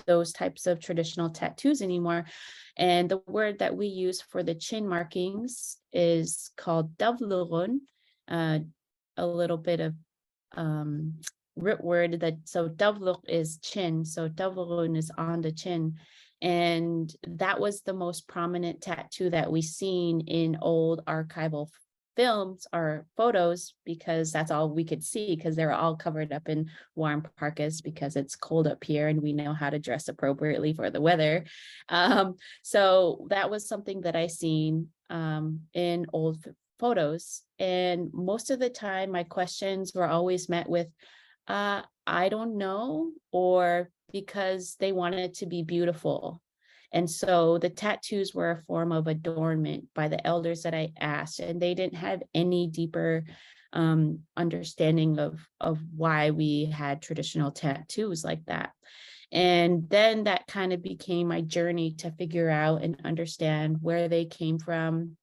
those types of traditional tattoos anymore. And the word that we use for the chin markings is called davlurun, a little bit of root word that, so davluk is chin, so davlurun is on the chin. And that was the most prominent tattoo that we seen in old archival films or photos because that's all we could see, because they're all covered up in warm parkas because it's cold up here and we know how to dress appropriately for the weather. So that was something that I seen in old photos. And most of the time, my questions were always met with, I don't know, or because they wanted to be beautiful. And so the tattoos were a form of adornment by the elders that I asked, and they didn't have any deeper understanding of why we had traditional tattoos like that. And then that kind of became my journey to figure out and understand where they came from,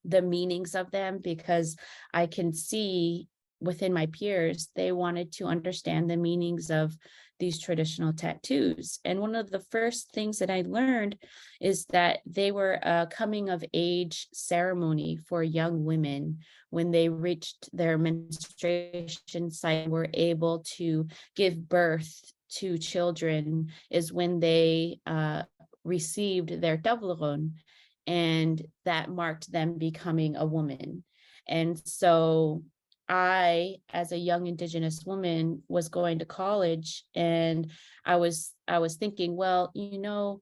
the meanings of them, because I can see within my peers, they wanted to understand the meanings of these traditional tattoos. And one of the first things that I learned is that they were a coming of age ceremony for young women. When they reached their menstruation cycle, were able to give birth to children, is when they received their tavleron, and that marked them becoming a woman. And so I, as a young Indigenous woman, was going to college, and I was thinking, well, you know,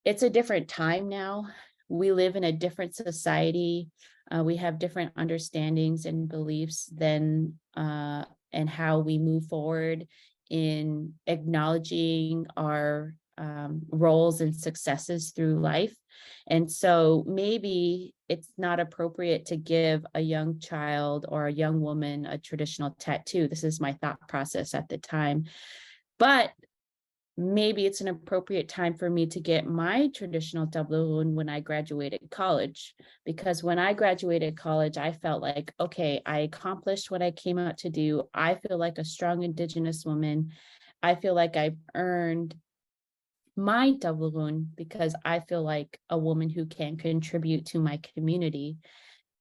it's a different time now. We live in a different society. We have different understandings and beliefs than and how we move forward in acknowledging our roles and successes through life. And so maybe it's not appropriate to give a young child or a young woman a traditional tattoo. This is my thought process at the time. But maybe it's an appropriate time for me to get my traditional tableron when I graduated college. Because when I graduated college, I felt like, okay, I accomplished what I came out to do. I feel like a strong Indigenous woman. I feel like I've earned my tableron because I feel like a woman who can contribute to my community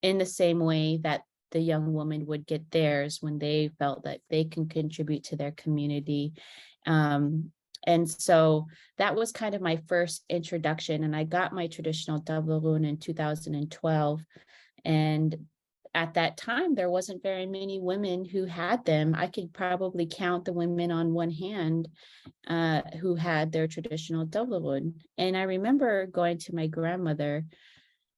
in the same way that the young woman would get theirs when they felt that they can contribute to their community. And so that was kind of my first introduction. And I got my traditional tableron in 2012. And at that time, there wasn't very many women who had them. I could probably count the women on one hand who had their traditional tableron. And I remember going to my grandmother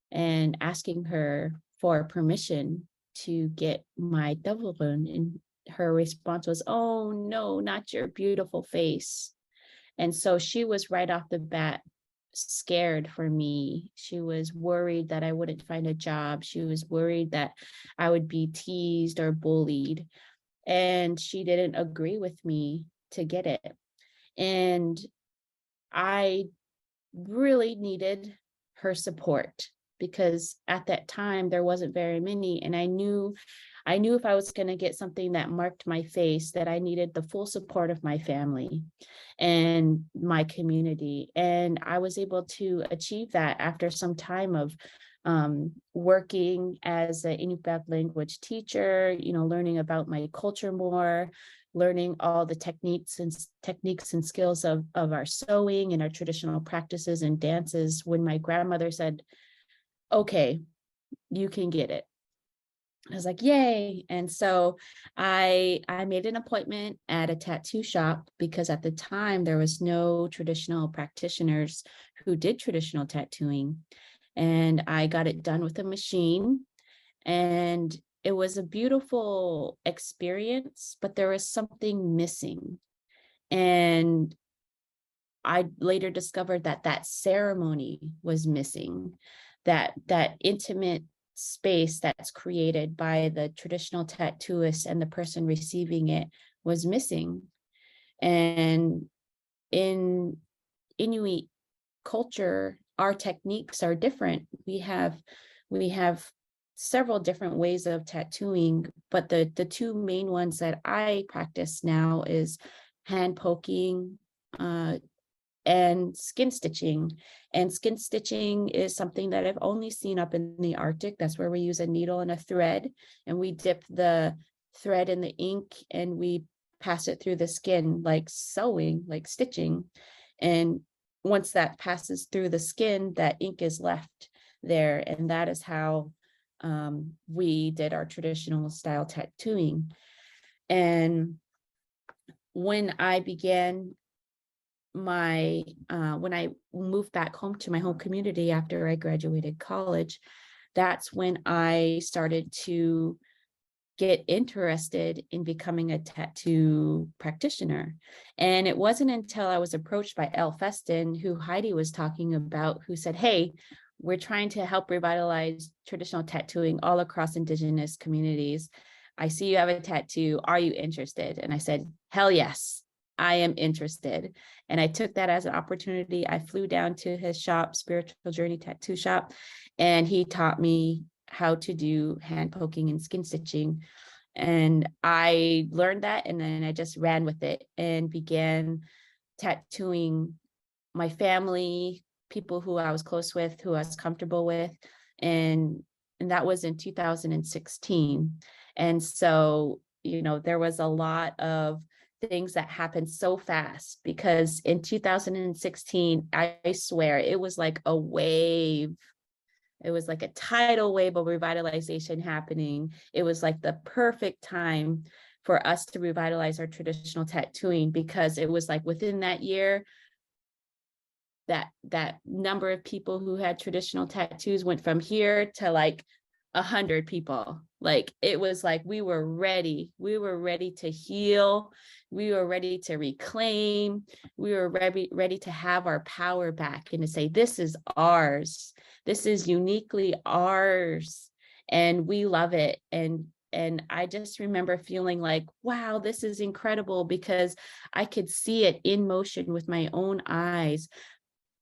and asking her for permission to get my tableron. And her response was, oh, no, not your beautiful face. And so she was right off the bat scared for me. She was worried that I wouldn't find a job. She was worried that I would be teased or bullied. And she didn't agree with me to get it. And I really needed her support because at that time there wasn't very many. And I knew if I was going to get something that marked my face, that I needed the full support of my family and my community. And I was able to achieve that after some time of working as an Inupiaq language teacher, learning about my culture more, learning all the techniques and skills of our sewing and our traditional practices and dances. When my grandmother said, okay, you can get it, I was like, yay. And so I made an appointment at a tattoo shop because at the time there was no traditional practitioners who did traditional tattooing. And I got it done with a machine, and it was a beautiful experience, but there was something missing. And I later discovered that ceremony was missing, that intimate space that's created by the traditional tattooist and the person receiving it was missing. And in Inuit culture, our techniques are different. We have several different ways of tattooing, but the two main ones that I practice now is hand poking and skin stitching. And skin stitching is something that I've only seen up in the Arctic. That's where we use a needle and a thread, and we dip the thread in the ink and we pass it through the skin like sewing, like stitching. And once that passes through the skin, that ink is left there. And that is how we did our traditional style tattooing. And when I began when I moved back home to my home community after I graduated college, that's when I started to get interested in becoming a tattoo practitioner. And it wasn't until I was approached by Elle Feston, who Heidi was talking about, who said, hey, we're trying to help revitalize traditional tattooing all across Indigenous communities. I see you have a tattoo. Are you interested? And I said, hell yes, I am interested. And I took that as an opportunity. I flew down to his shop, Spiritual Journey Tattoo Shop, and he taught me how to do hand poking and skin stitching. And I learned that, and then I just ran with it and began tattooing my family, people who I was close with, who I was comfortable with. And that was in 2016. And so, you know, there was a lot of things that happened so fast, because in 2016, I swear it was like a wave. It was like a tidal wave of revitalization happening. It was like the perfect time for us to revitalize our traditional tattooing, because it was like within that year, that number of people who had traditional tattoos went from here to like 100 people. Like, it was like we were ready to heal, we were ready to reclaim, we were ready to have our power back and to say, this is ours, this is uniquely ours, and we love it. And I just remember feeling like, wow, this is incredible, because I could see it in motion with my own eyes.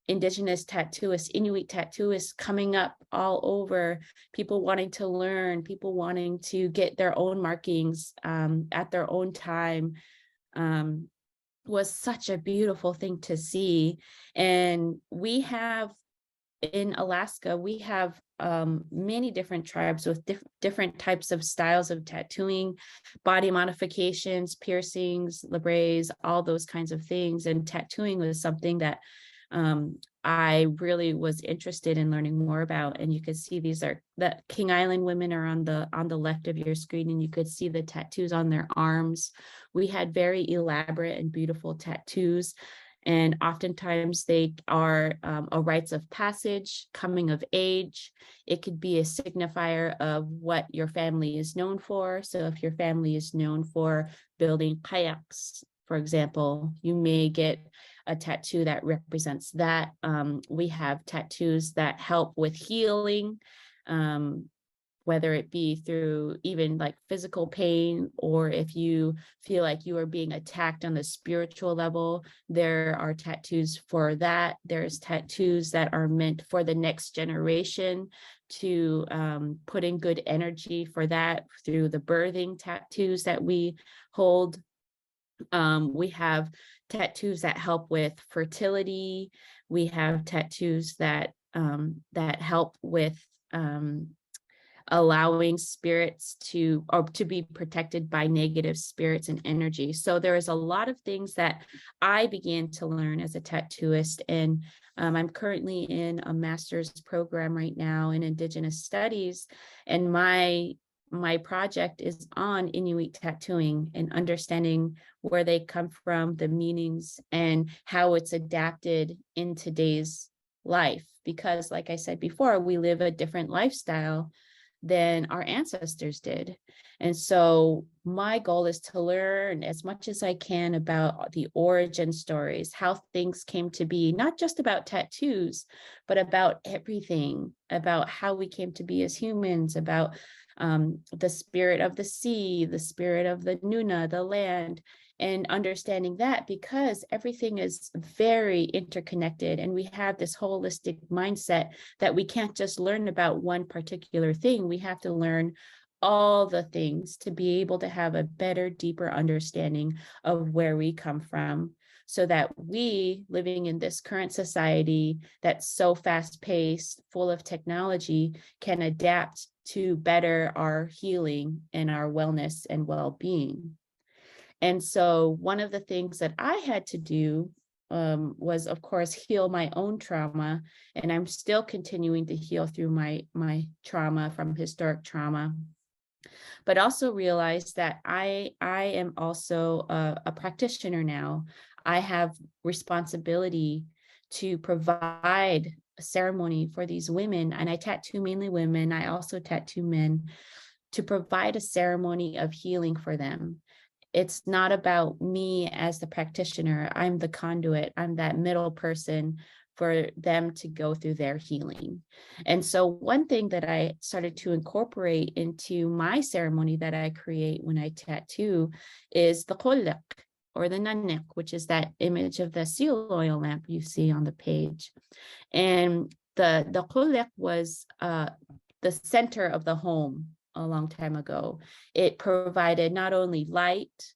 Indigenous tattooists, Inuit tattooists coming up all over, people wanting to learn, people wanting to get their own markings at their own time, was such a beautiful thing to see. And we have, in Alaska, we have many different tribes with different types of styles of tattooing, body modifications, piercings, labres, all those kinds of things. And tattooing was something that I really was interested in learning more about. And you could see these are the King Island women are on the left of your screen, and you could see the tattoos on their arms. We had very elaborate and beautiful tattoos. And oftentimes they are a rites of passage, coming of age. It could be a signifier of what your family is known for. So if your family is known for building kayaks, for example, you may get a tattoo that represents that. We have tattoos that help with healing, whether it be through even like physical pain, or if you feel like you are being attacked on the spiritual level, there are tattoos for that. There's tattoos that are meant for the next generation to put in good energy for that, through the birthing tattoos that we hold. We have tattoos that help with fertility. We have tattoos that help with allowing spirits to be protected by negative spirits and energy. So there is a lot of things that I began to learn as a tattooist. And I'm currently in a master's program right now in Indigenous Studies, and my project is on Inuit tattooing and understanding where they come from, the meanings, and how it's adapted in today's life. Because like I said before, we live a different lifestyle than our ancestors did. And so my goal is to learn as much as I can about the origin stories, how things came to be, not just about tattoos, but about everything, about how we came to be as humans, about the spirit of the sea, the spirit of the Nuna, the land, and understanding that, because everything is very interconnected, and we have this holistic mindset that we can't just learn about one particular thing. We have to learn all the things to be able to have a better, deeper understanding of where we come from, so that we, living in this current society that's so fast-paced, full of technology, can adapt to better our healing and our wellness and well-being. And so one of the things that I had to do was, of course, heal my own trauma. And I'm still continuing to heal through my trauma from historic trauma. But also realize that I am also a practitioner now. I have responsibility to provide a ceremony for these women, and I tattoo mainly women. I also tattoo men, to provide a ceremony of healing for them. It's not about me as the practitioner. I'm the conduit. I'm that middle person for them to go through their healing. And so one thing that I started to incorporate into my ceremony that I create when I tattoo is the kolak, or the nanek, which is that image of the seal oil lamp you see on the page. And the kolak was the center of the home a long time ago. It provided not only light,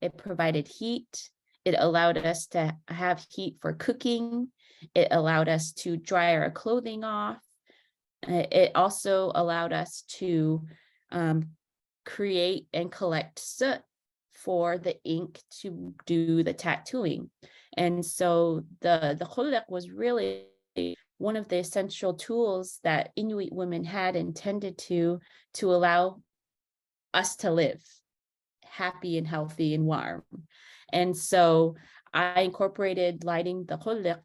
it provided heat. It allowed us to have heat for cooking. It allowed us to dry our clothing off. It also allowed us to create and collect soot for the ink to do the tattooing. And so the cholek was really one of the essential tools that Inuit women had intended to allow us to live happy and healthy and warm. And so I incorporated lighting the cholek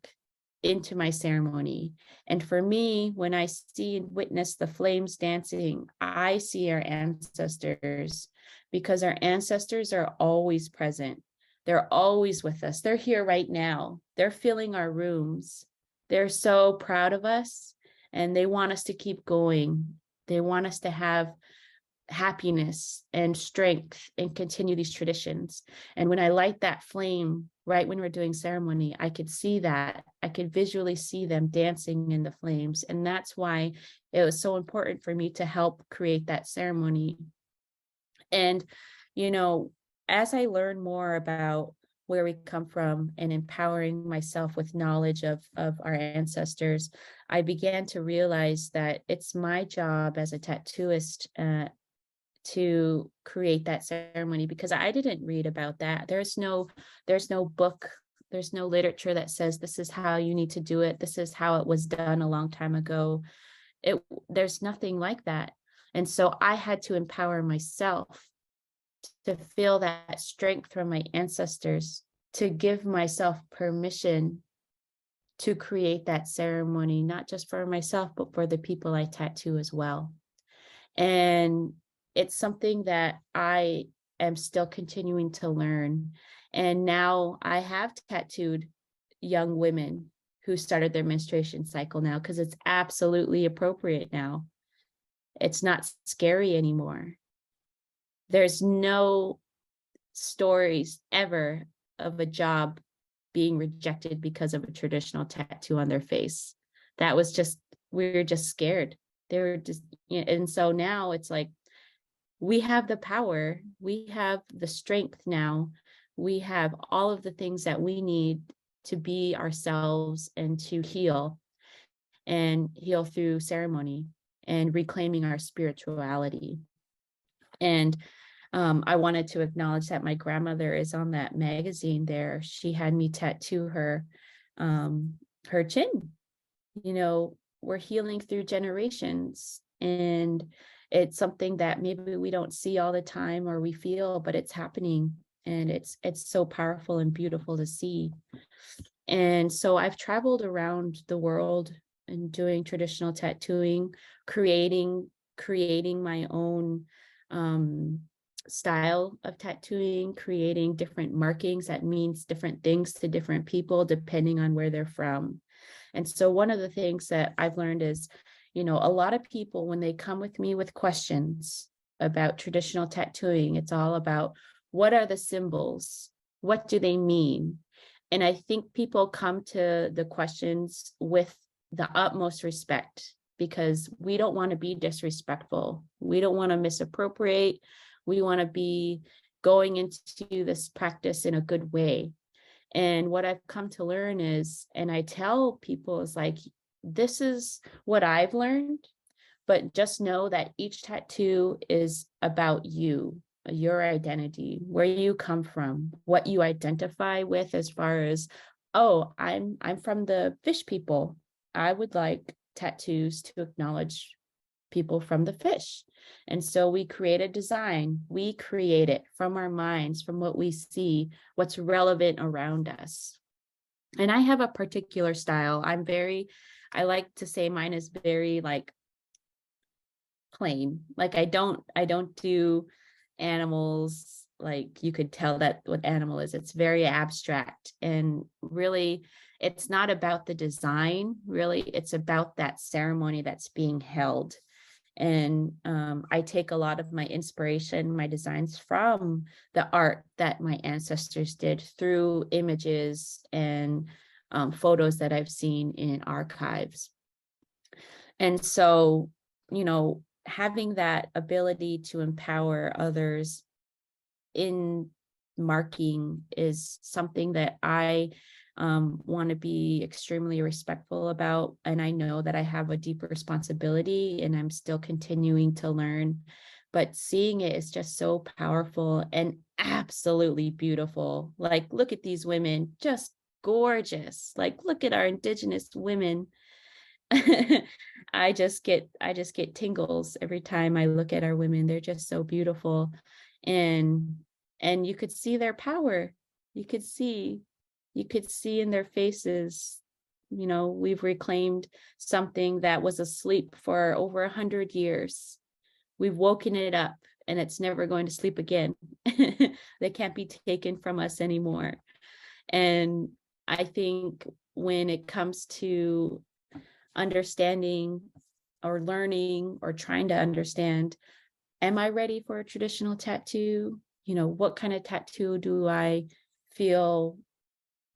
into my ceremony. And for me, when I see and witness the flames dancing, I see our ancestors, because our ancestors are always present. They're always with us. They're here right now. They're filling our rooms. They're so proud of us, and they want us to keep going. They want us to have happiness and strength and continue these traditions. And when I light that flame right when we're doing ceremony, I could see that. I could visually see them dancing in the flames. And that's why it was so important for me to help create that ceremony. And, you know, as I learn more about where we come from and empowering myself with knowledge of our ancestors, I began to realize that it's my job as a tattooist to create that ceremony, because I didn't read about that. There's no book, there's no literature that says this is how you need to do it. This is how it was done a long time ago. There's nothing like that. And so I had to empower myself to feel that strength from my ancestors, to give myself permission to create that ceremony, not just for myself, but for the people I tattoo as well. And it's something that I am still continuing to learn. And now I have tattooed young women who started their menstruation cycle now, because it's absolutely appropriate now. It's not scary anymore. There's no stories ever of a job being rejected because of a traditional tattoo on their face. That was just, we were just scared. They were just, you know, and so now it's like, we have the power, we have the strength now, we have all of the things that we need to be ourselves and to heal through ceremony and reclaiming our spirituality. And I wanted to acknowledge that my grandmother is on that magazine there. She had me tattoo her chin. You know, we're healing through generations, and it's something that maybe we don't see all the time or we feel, but it's happening, and it's so powerful and beautiful to see. And so I've traveled around the world and doing traditional tattooing, creating my own style of tattooing, creating different markings that means different things to different people depending on where they're from. And so one of the things that I've learned is, you know, a lot of people, when they come with me with questions about traditional tattooing, it's all about, what are the symbols? What do they mean? And I think people come to the questions with the utmost respect, because we don't want to be disrespectful. We don't want to misappropriate. We want to be going into this practice in a good way. And what I've come to learn is, and I tell people, is like, this is what I've learned, but just know that each tattoo is about you, your identity, where you come from, what you identify with as far as oh, I'm from the fish people. I would like tattoos to acknowledge people from the fish. And so we create a design. We create it from our minds, from what we see, what's relevant around us. And I have a particular style. I like to say mine is very like plain. Like I don't do animals, like you could tell that what animal is. It's very abstract, and really it's not about the design. Really, it's about that ceremony that's being held. And I take a lot of my inspiration, my designs from the art that my ancestors did through images and photos that I've seen in archives. And so, you know, having that ability to empower others in marking is something that I want to be extremely respectful about. And I know that I have a deep responsibility and I'm still continuing to learn. But seeing it is just so powerful and absolutely beautiful. Like, look at these women, just gorgeous. Like, look at our Indigenous women. I just get tingles every time I look at our women. They're just so beautiful. And you could see their power. You could see in their faces, you know, we've reclaimed something that was asleep for over 100 years. We've woken it up and it's never going to sleep again. They can't be taken from us anymore. And I think when it comes to understanding or learning or trying to understand, am I ready for a traditional tattoo? You know, what kind of tattoo do I feel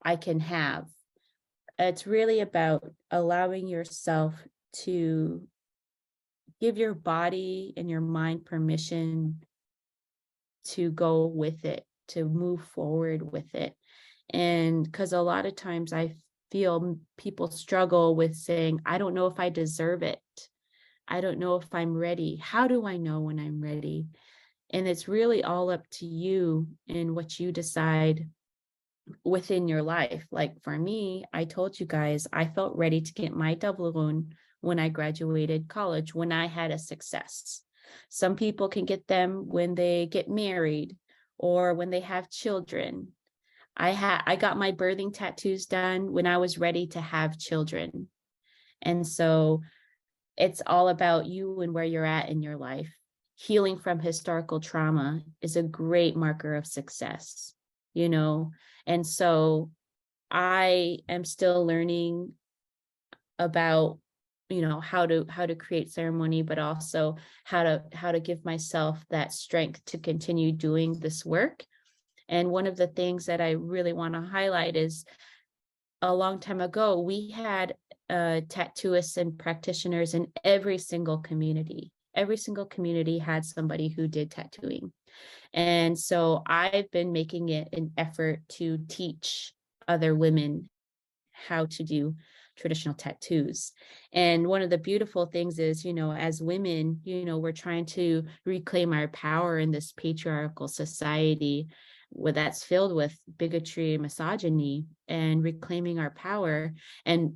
I can have? It's really about allowing yourself to give your body and your mind permission to go with it, to move forward with it. And because a lot of times I feel people struggle with saying, I don't know if I deserve it. I don't know if I'm ready. How do I know when I'm ready? And it's really all up to you and what you decide within your life. Like for me, I told you guys, I felt ready to get my doubloon when I graduated college, when I had a success. Some people can get them when they get married or when they have children. I got my birthing tattoos done when I was ready to have children. And so it's all about you and where you're at in your life. Healing from historical trauma is a great marker of success, you know? And so I am still learning about, you know, how to create ceremony, but also how to give myself that strength to continue doing this work. And one of the things that I really want to highlight is a long time ago, we had tattooists and practitioners in every single community. Every single community had somebody who did tattooing. And so I've been making it an effort to teach other women how to do traditional tattoos. And one of the beautiful things is, you know, as women, you know, we're trying to reclaim our power in this patriarchal society where that's filled with bigotry and misogyny, and reclaiming our power. And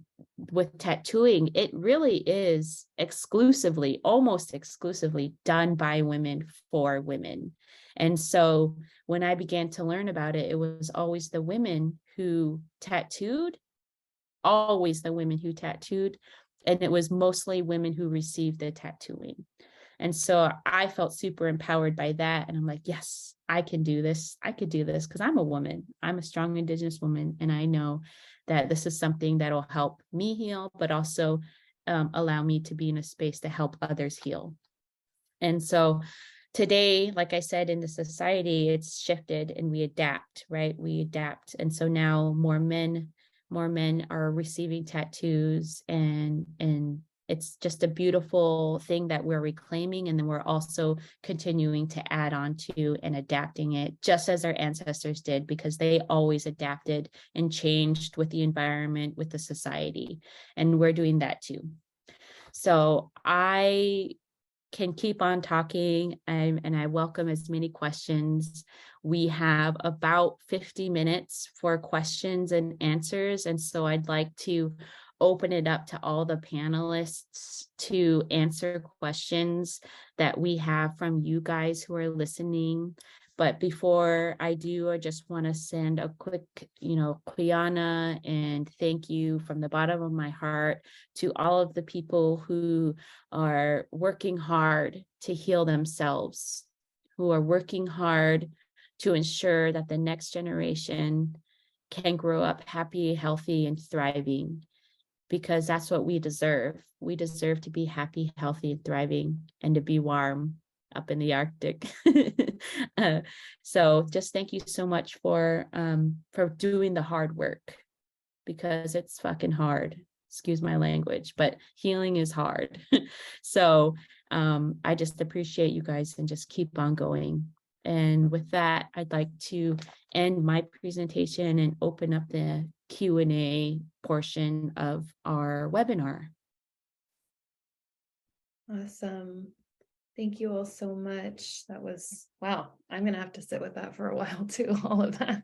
with tattooing, it really is exclusively, almost exclusively done by women for women. And so when I began to learn about it, it was always the women who tattooed, always the women who tattooed, and it was mostly women who received the tattooing. And so I felt super empowered by that. And I'm like, yes, I can do this. I could do this because I'm a woman. I'm a strong Indigenous woman. And I know that this is something that will help me heal, but also allow me to be in a space to help others heal. And so today, like I said, in the society, it's shifted and we adapt, right? We adapt. And so now more men are receiving tattoos, and it's just a beautiful thing that we're reclaiming. And then we're also continuing to add on to and adapting it, just as our ancestors did, because they always adapted and changed with the environment, with the society. And we're doing that too. So I can keep on talking, and I welcome as many questions. We have about 50 minutes for questions and answers. And so I'd like to open it up to all the panelists to answer questions that we have from you guys who are listening. But before I do, I just want to send a quick, Kuyana and thank you from the bottom of my heart to all of the people who are working hard to heal themselves, who are working hard to ensure that the next generation can grow up happy, healthy, and thriving, because that's what we deserve. We deserve to be happy, healthy, and thriving, and to be warm up in the Arctic. So just thank you so much for doing the hard work, because it's fucking hard. Excuse my language, but healing is hard. So I just appreciate you guys and just keep on going. And with that, I'd like to end my presentation and open up the Q&A portion of our webinar. Awesome. Thank you all so much. That was, wow, I'm going to have to sit with that for a while too, all of that.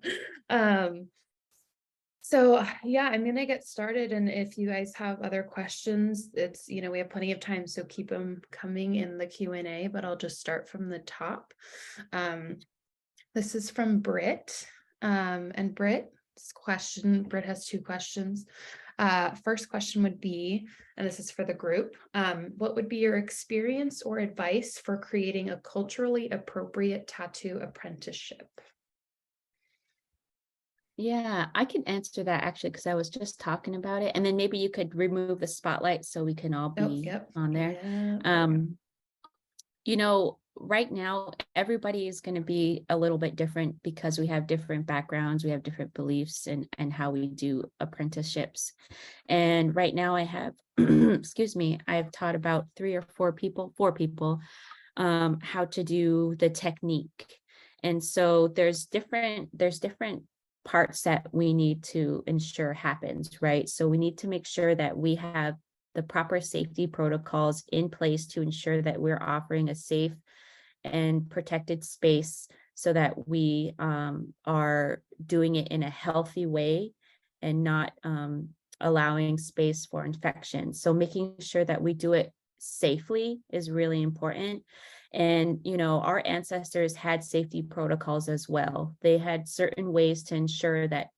So yeah, I'm going to get started. And if you guys have other questions, it's, we have plenty of time, so keep them coming in the Q&A, but I'll just start from the top. This is from Britt. And Britt has two questions. First question would be, and this is for the group, what would be your experience or advice for creating a culturally appropriate tattoo apprenticeship? Yeah, I can answer that actually, because I was just talking about it, and then maybe you could remove the spotlight so we can all be on there. Right now, everybody is going to be a little bit different because we have different backgrounds, we have different beliefs and how we do apprenticeships. And right now I have, excuse me, I've taught about four people, how to do the technique. And so there's different parts that we need to ensure happens, right? So we need to make sure that we have the proper safety protocols in place to ensure that we're offering a safe and protected space so that we are doing it in a healthy way and not allowing space for infection. So making sure that we do it safely is really important. And, our ancestors had safety protocols as well. They had certain ways to ensure that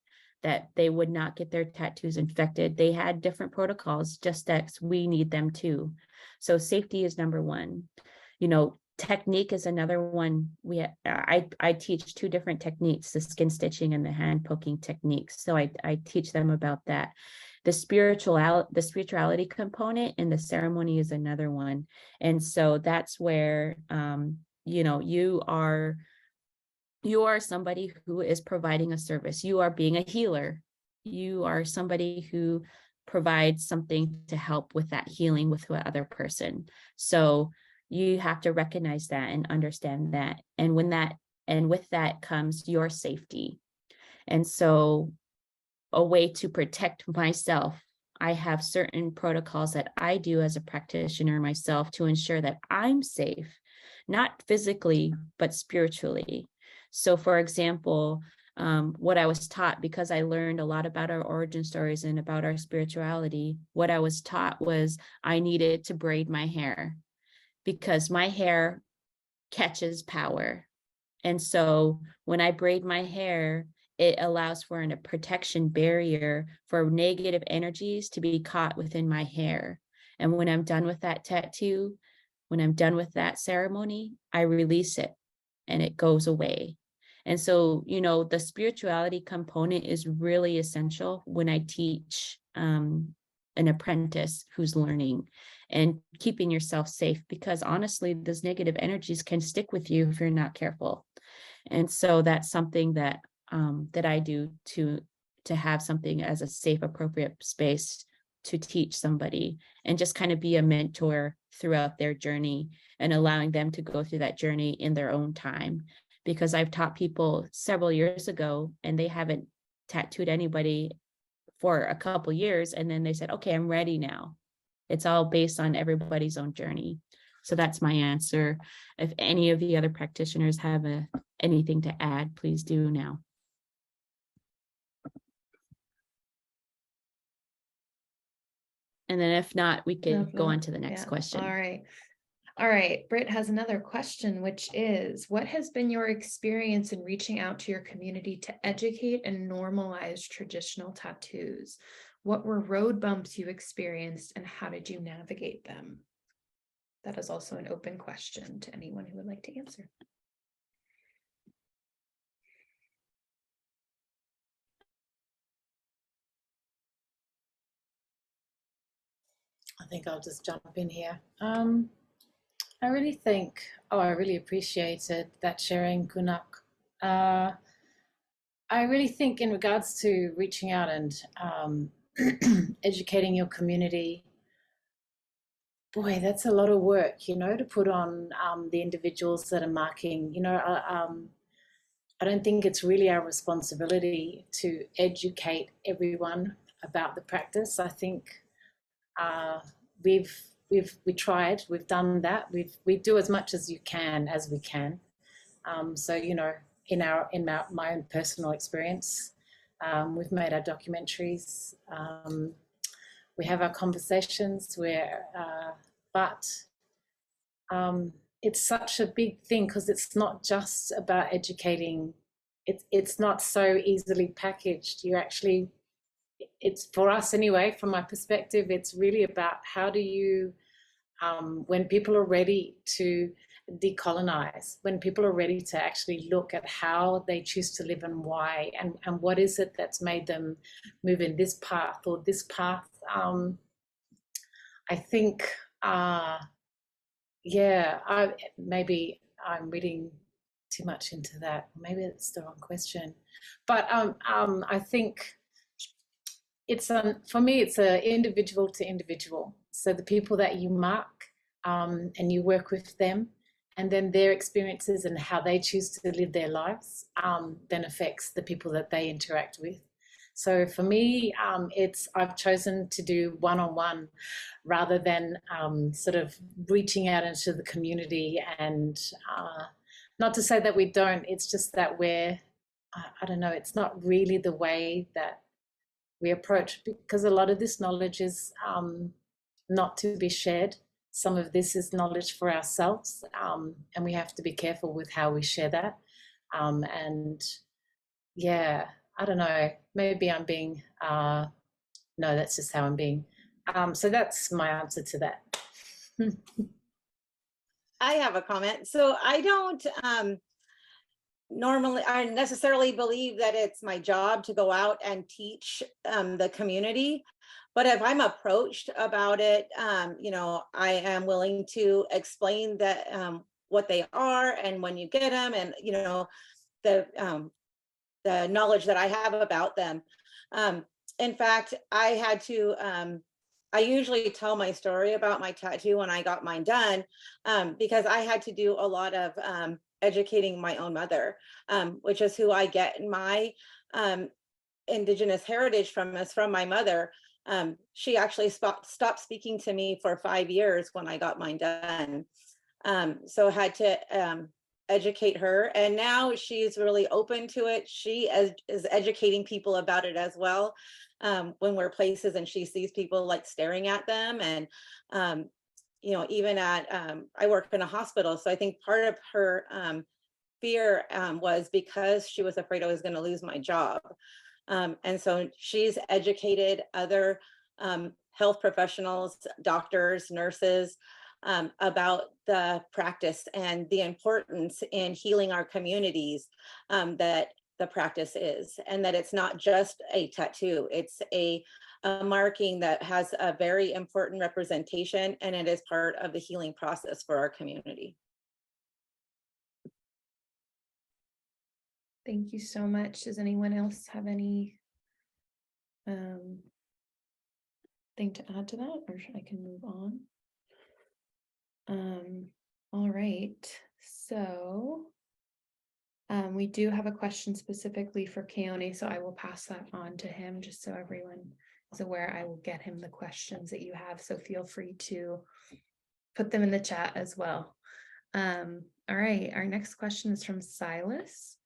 they would not get their tattoos infected. They had different protocols, just as we need them too. So safety is number one. Technique is another one. I teach two different techniques, the skin stitching and the hand poking techniques. So I teach them about that. The spirituality component in the ceremony is another one. And so that's where, you are somebody who is providing a service. You are being a healer. You are somebody who provides something to help with that healing with the other person. So you have to recognize that and understand that. And with that comes your safety. And so a way to protect myself, I have certain protocols that I do as a practitioner myself to ensure that I'm safe, not physically, but spiritually. So for example, what I was taught, because I learned a lot about our origin stories and about our spirituality, what I was taught was I needed to braid my hair because my hair catches power. And so when I braid my hair, it allows for a protection barrier for negative energies to be caught within my hair. And when I'm done with that tattoo, when I'm done with that ceremony, I release it and it goes away. And so, the spirituality component is really essential when I teach an apprentice who's learning, and keeping yourself safe, because honestly, those negative energies can stick with you if you're not careful. And so that's something that I do to have something as a safe, appropriate space to teach somebody and just kind of be a mentor throughout their journey and allowing them to go through that journey in their own time. Because I've taught people several years ago and they haven't tattooed anybody for a couple years. And then they said, okay, I'm ready now. It's all based on everybody's own journey. So that's my answer. If any of the other practitioners have anything to add, please do now. And then if not, we could go on to the next question. All right. All right. Britt has another question, which is, what has been your experience in reaching out to your community to educate and normalize traditional tattoos? What were road bumps you experienced and how did you navigate them? That is also an open question to anyone who would like to answer. I think I'll just jump in here. I really think, I really appreciated that sharing, Kunak. I really think in regards to reaching out and educating your community, boy, that's a lot of work, you know, to put on the individuals that are marking, you know, I don't think it's really our responsibility to educate everyone about the practice. I think we tried, we've done that. We do as much as we can. So, you know, in my own personal experience, we've made our documentaries. We have our conversations where, but it's such a big thing because it's not just about educating. It's not so easily packaged. You actually, it's for us anyway, from my perspective, it's really about how do you, when people are ready to decolonize, when people are ready to actually look at how they choose to live and why, and what is it that's made them move in this path or this path. I think, yeah, maybe I'm reading too much into that. Maybe it's the wrong question, but I think it's for me, it's a individual to individual. So the people that you mark and you work with them, and then their experiences and how they choose to live their lives then affects the people that they interact with. So for me, I've chosen to do one-on-one rather than sort of reaching out into the community. And not to say that we don't, it's just that I don't know, it's not really the way that we approach, because a lot of this knowledge is not to be shared. Some of this is knowledge for ourselves, and we have to be careful with how we share that. And yeah, I don't know, maybe I'm being, no, that's just how I'm being. So that's my answer to that. I have a comment. So I don't normally, I necessarily believe that it's my job to go out and teach the community. But if I'm approached about it, you know, I am willing to explain that what they are and when you get them, and you know, the knowledge that I have about them. In fact, I had to. I usually tell my story about my tattoo when I got mine done, because I had to do a lot of educating my own mother, which is who I get my Indigenous heritage from, is from my mother. She actually stopped speaking to me for 5 years when I got mine done. So I had to educate her, and now she's really open to it. She is educating people about it as well. When we're places and she sees people like staring at them, and you know, even at I work in a hospital, so I think part of her fear was because she was afraid I was going to lose my job. And so she's educated other health professionals, doctors, nurses, about the practice and the importance in healing our communities that the practice is, and that it's not just a tattoo, it's a marking that has a very important representation, and it is part of the healing process for our community. Thank you so much. Does anyone else have any thing to add to that, or I can move on? All right, so we do have a question specifically for Keone, so I will pass that on to him just so everyone is aware. I will get him the questions that you have, so feel free to put them in the chat as well. All right, our next question is from Silas.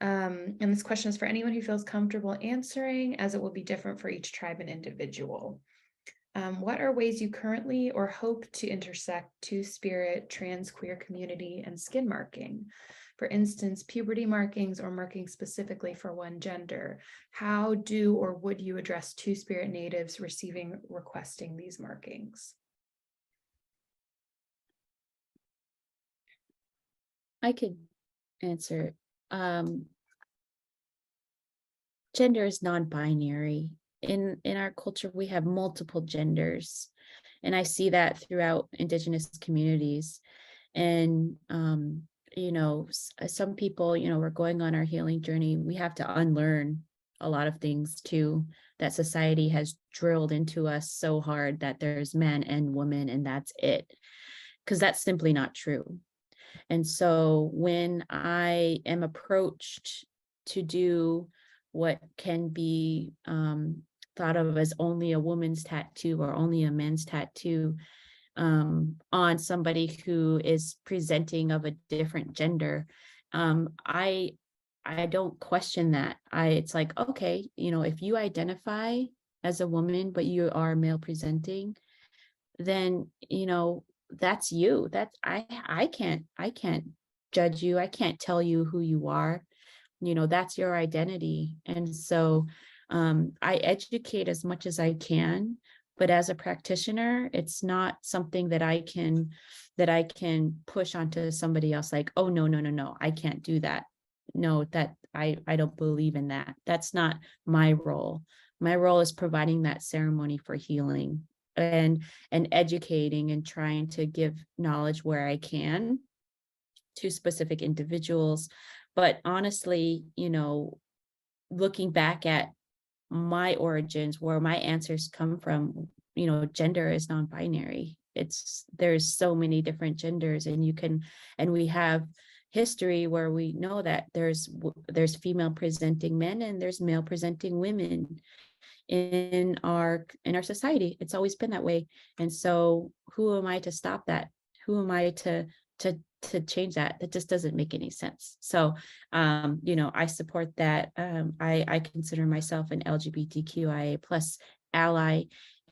And this question is for anyone who feels comfortable answering, as it will be different for each tribe and individual. What are ways you currently or hope to intersect two-spirit, trans, queer community and skin marking? For instance, puberty markings or markings specifically for one gender. How do or would you address two-spirit natives requesting these markings? I could answer. Gender is non-binary. In our culture, we have multiple genders, and I see that throughout Indigenous communities. And you know, some people, you know, we're going on our healing journey. We have to unlearn a lot of things too, that society has drilled into us so hard, that there's men and women and that's it, because that's simply not true. And so when I am approached to do what can be thought of as only a woman's tattoo or only a men's tattoo on somebody who is presenting of a different gender, I don't question that. It's like, okay, you know, if you identify as a woman but you are male presenting, then, you know, that's you. That's I can't judge you. I can't tell you who you are. You know, that's your identity. And so I educate as much as I can, but as a practitioner, it's not something that I can push onto somebody else like, oh, no, I can't do that. No, that I don't believe in that. That's not my role. My role is providing that ceremony for healing and educating and trying to give knowledge where I can to specific individuals. But honestly, you know, looking back at my origins, where my answers come from, you know, gender is non-binary. There's so many different genders, and we have history where we know that there's female presenting men and there's male presenting women in our society. It's always been that way. And so who am I to stop that? Who am I to change that? That just doesn't make any sense. So you know, I support that. I consider myself an LGBTQIA plus ally,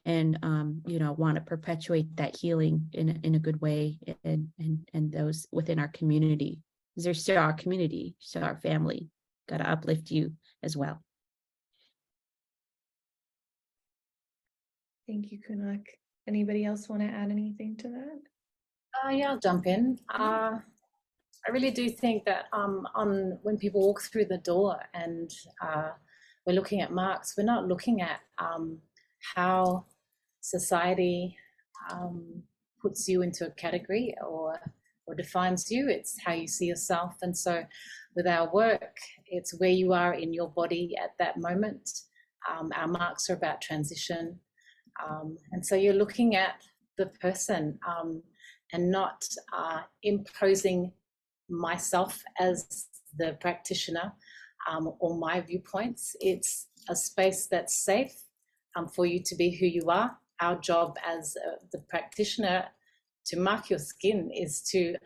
and you know, want to perpetuate that healing in a good way, and those within our community. They're still our community, still our family. Got to uplift you as well. Thank you, Kunak. Anybody else want to add anything to that? Yeah, I'll jump in. I really do think that when people walk through the door and we're looking at marks, we're not looking at how society puts you into a category or defines you. It's how you see yourself. And so with our work, it's where you are in your body at that moment. Our marks are about transition. And so you're looking at the person and not imposing myself as the practitioner or my viewpoints. It's a space that's safe for you to be who you are. Our job as the practitioner to mark your skin is to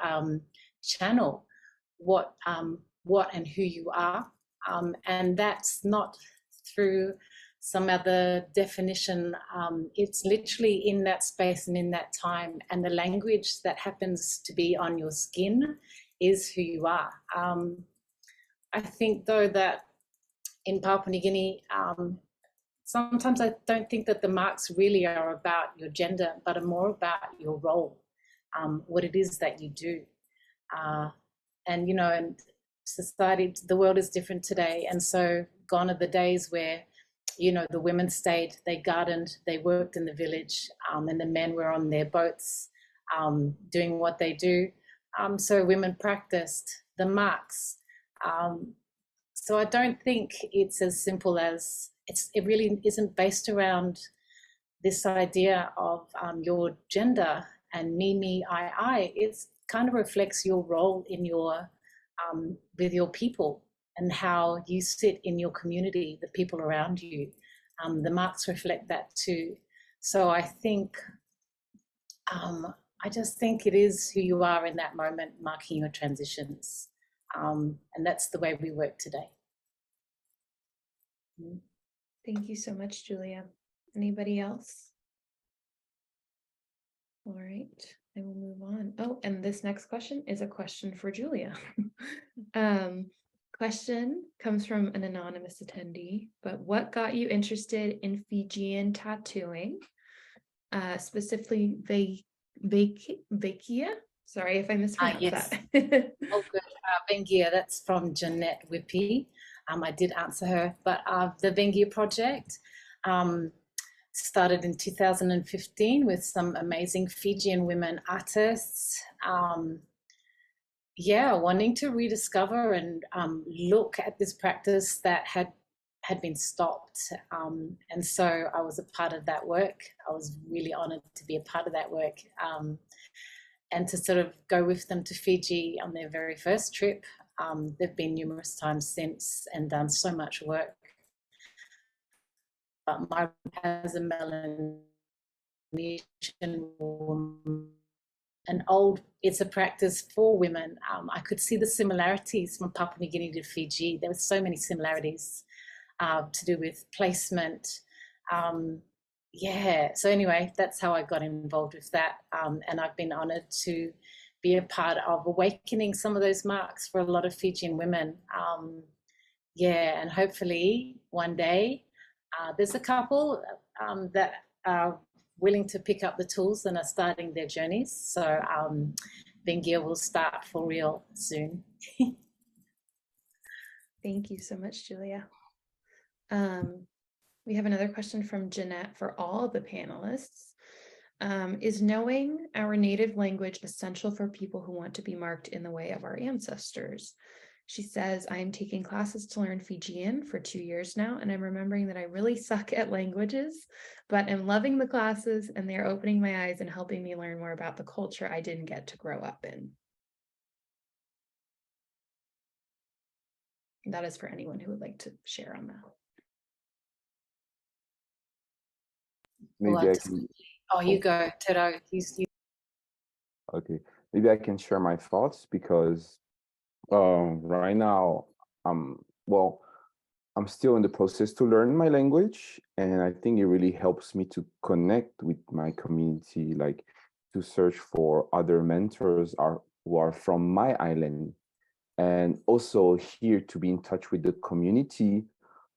channel what and who you are, and that's not through some other definition. It's literally in that space and in that time, and the language that happens to be on your skin is who you are. I think though that in Papua New Guinea, sometimes I don't think that the marks really are about your gender, but are more about your role, what it is that you do. And, you know, and society, the world is different today. And so gone are the days where, you know, the women stayed, they gardened, they worked in the village, and the men were on their boats doing what they do. So women practiced the marks. So I don't think it's as simple as, it really isn't based around this idea of your gender and me, I. It's kind of reflects your role in your, with your people and how you sit in your community, the people around you. The marks reflect that too. So I think I just think it is who you are in that moment, marking your transitions. And that's the way we work today. Thank you so much, Julia. Anybody else? All right, I will move on. Oh, and this next question is a question for Julia. Question comes from an anonymous attendee, but what got you interested in Fijian tattooing? Specifically, Vaikia? Sorry if I mispronounced yes. that. Oh, good. Vengia, that's from Jeanette Whippy. I did answer her, but the Vengia project started in 2015 with some amazing Fijian women artists. Wanting to rediscover and look at this practice that had been stopped. And so I was a part of that work. I was really honored to be a part of that work. And to sort of go with them to Fiji on their very first trip. They've been numerous times since and done so much work. But my as a Melanesian woman, it's a practice for women. I could see the similarities from Papua New Guinea to Fiji. There were so many similarities to do with placement. So anyway, that's how I got involved with that. And I've been honored to be a part of awakening some of those marks for a lot of Fijian women. And hopefully one day there's a couple that are willing to pick up the tools and are starting their journeys. So Vengia will start for real soon. Thank you so much, Julia. We have another question from Jeanette for all the panelists. Is knowing our native language essential for people who want to be marked in the way of our ancestors? She says, I am taking classes to learn Fijian for 2 years now, and I'm remembering that I really suck at languages, but I'm loving the classes and they're opening my eyes and helping me learn more about the culture I didn't get to grow up in. That is for anyone who would like to share on that. Maybe I can. Oh, you go, Tero. Okay, maybe I can share my thoughts because right now I'm still in the process to learn my language, and I think it really helps me to connect with my community, like to search for other mentors who are from my island, and also here to be in touch with the community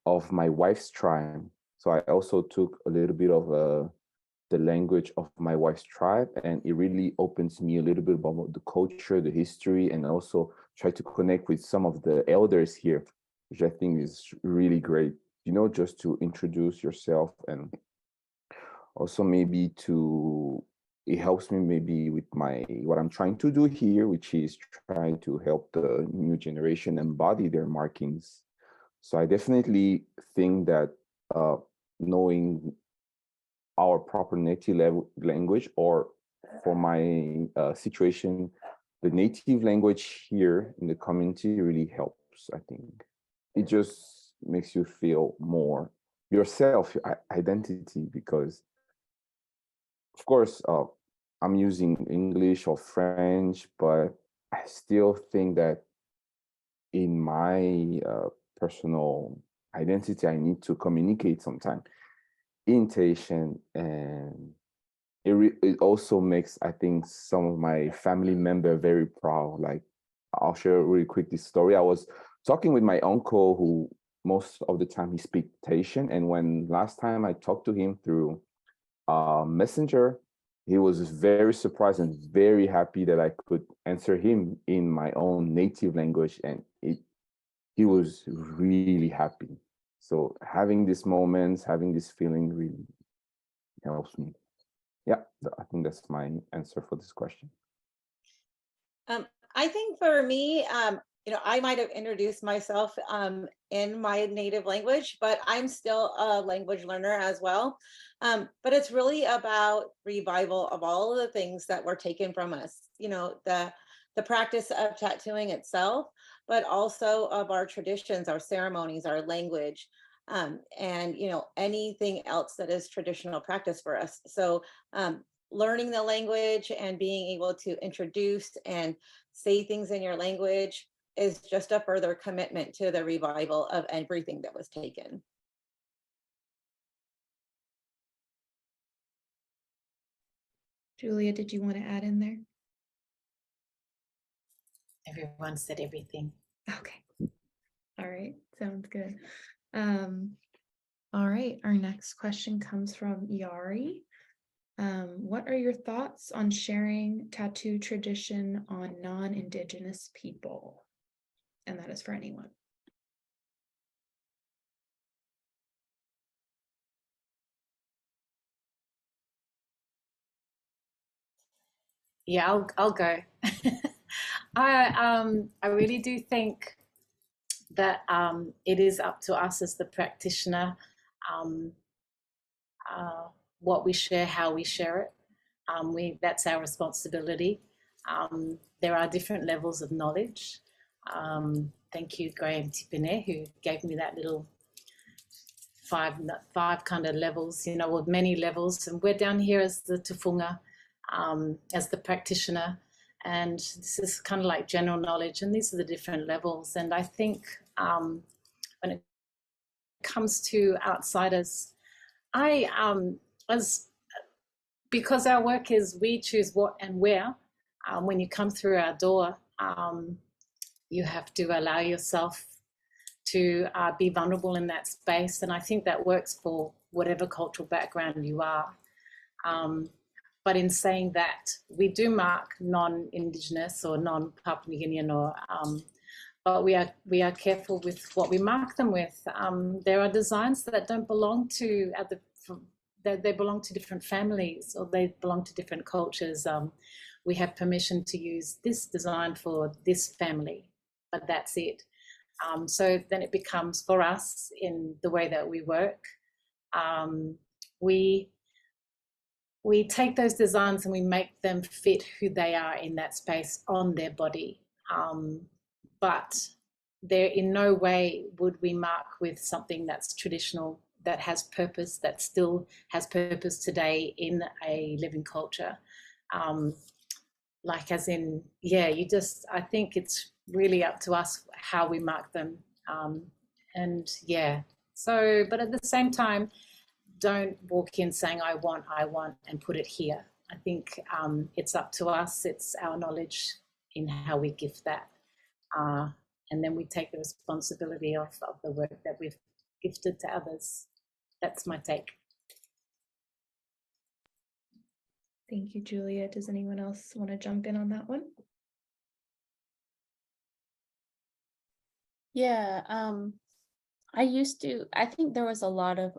of my wife's tribe. So I also took a little bit of the language of my wife's tribe, and it really opens me a little bit about the culture, the history, and also try to connect with some of the elders here, which I think is really great, just to introduce yourself, and also maybe it helps me maybe with what I'm trying to do here, which is trying to help the new generation embody their markings. So I definitely think that knowing our proper native language, or for my situation, the native language here in the community really helps. I think it just makes you feel more yourself, your identity, because of course I'm using English or French, but I still think that in my personal identity, I need to communicate sometimes in Tahitian, and it also makes, I think, some of my family members very proud. Like, I'll share really quick this story. I was talking with my uncle, who most of the time he speaks Tahitian, and when last time I talked to him through Messenger, he was very surprised and very happy that I could answer him in my own native language, and he was really happy. So having these moments, having this feeling really helps me. Yeah, I think that's my answer for this question. I think for me, I might have introduced myself in my native language, but I'm still a language learner as well. But it's really about revival of all of the things that were taken from us, the practice of tattooing itself, but also of our traditions, our ceremonies, our language, and anything else that is traditional practice for us. So learning the language and being able to introduce and say things in your language is just a further commitment to the revival of everything that was taken. Julia, did you want to add in there? Everyone said everything. Okay. All right. Sounds good. All right. Our next question comes from Yari. What are your thoughts on sharing tattoo tradition on non-Indigenous people? And that is for anyone. Yeah, I'll go. I really do think that it is up to us as the practitioner, what we share, how we share it. That's our responsibility. There are different levels of knowledge. Thank you, Graham Tipene, who gave me that little five kind of levels, you know, with many levels. And we're down here as the tufunga, as the practitioner. And this is kind of like general knowledge, and these are the different levels. And I think when it comes to outsiders, because our work is we choose what and where, when you come through our door, you have to allow yourself to be vulnerable in that space. And I think that works for whatever cultural background you are. But in saying that, we do mark non-Indigenous or non-Papua New Guinean, or but we are careful with what we mark them with. There are designs that don't belong to they belong to different families, or they belong to different cultures. We have permission to use this design for this family, but that's it. So then it becomes, for us, in the way that we work, we take those designs and we make them fit who they are in that space on their body. But there, in no way would we mark with something that's traditional, that has purpose, that still has purpose today in a living culture. Like as in, yeah, I think it's really up to us how we mark them. And yeah, so, but at the same time, don't walk in saying, I want, and put it here. I think it's up to us. It's our knowledge in how we gift that. And then we take the responsibility of the work that we've gifted to others. That's my take. Thank you, Julia. Does anyone else want to jump in on that one? Yeah, I think there was a lot of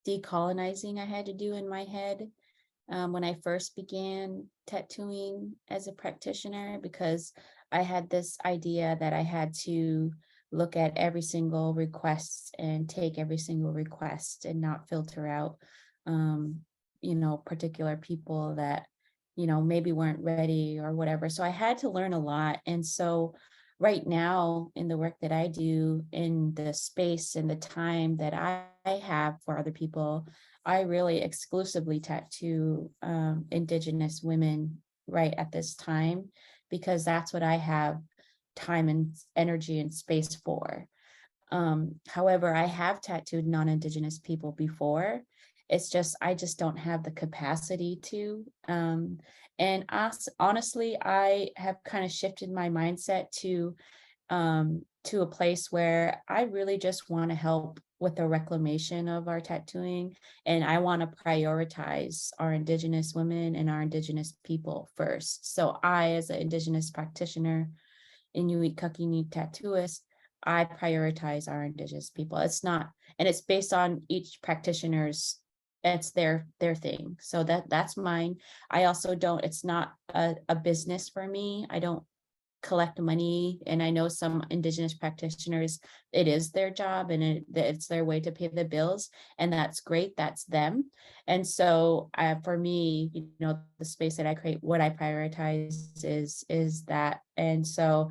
decolonizing I had to do in my head when I first began tattooing as a practitioner, because I had this idea that I had to look at every single request and take every single request and not filter out, particular people that, maybe weren't ready or whatever. So I had to learn a lot. And so right now, in the work that I do, in the space and the time that I have for other people, I really exclusively tattoo Indigenous women right at this time, because that's what I have time and energy and space for. However, I have tattooed non-Indigenous people before. It's just, I just don't have the capacity to. And honestly, I have kind of shifted my mindset to a place where I really just want to help with the reclamation of our tattooing. And I want to prioritize our Indigenous women and our Indigenous people first. So I, as an Indigenous practitioner, Inuit Kakini tattooist, I prioritize our Indigenous people. It's not, and it's based on each practitioner's, it's their thing. So that's mine. I also don't, it's not a business for me. I don't collect money. And I know some Indigenous practitioners, it is their job and it's their way to pay the bills. And that's great. That's them. And so for me, the space that I create, what I prioritize is that. And so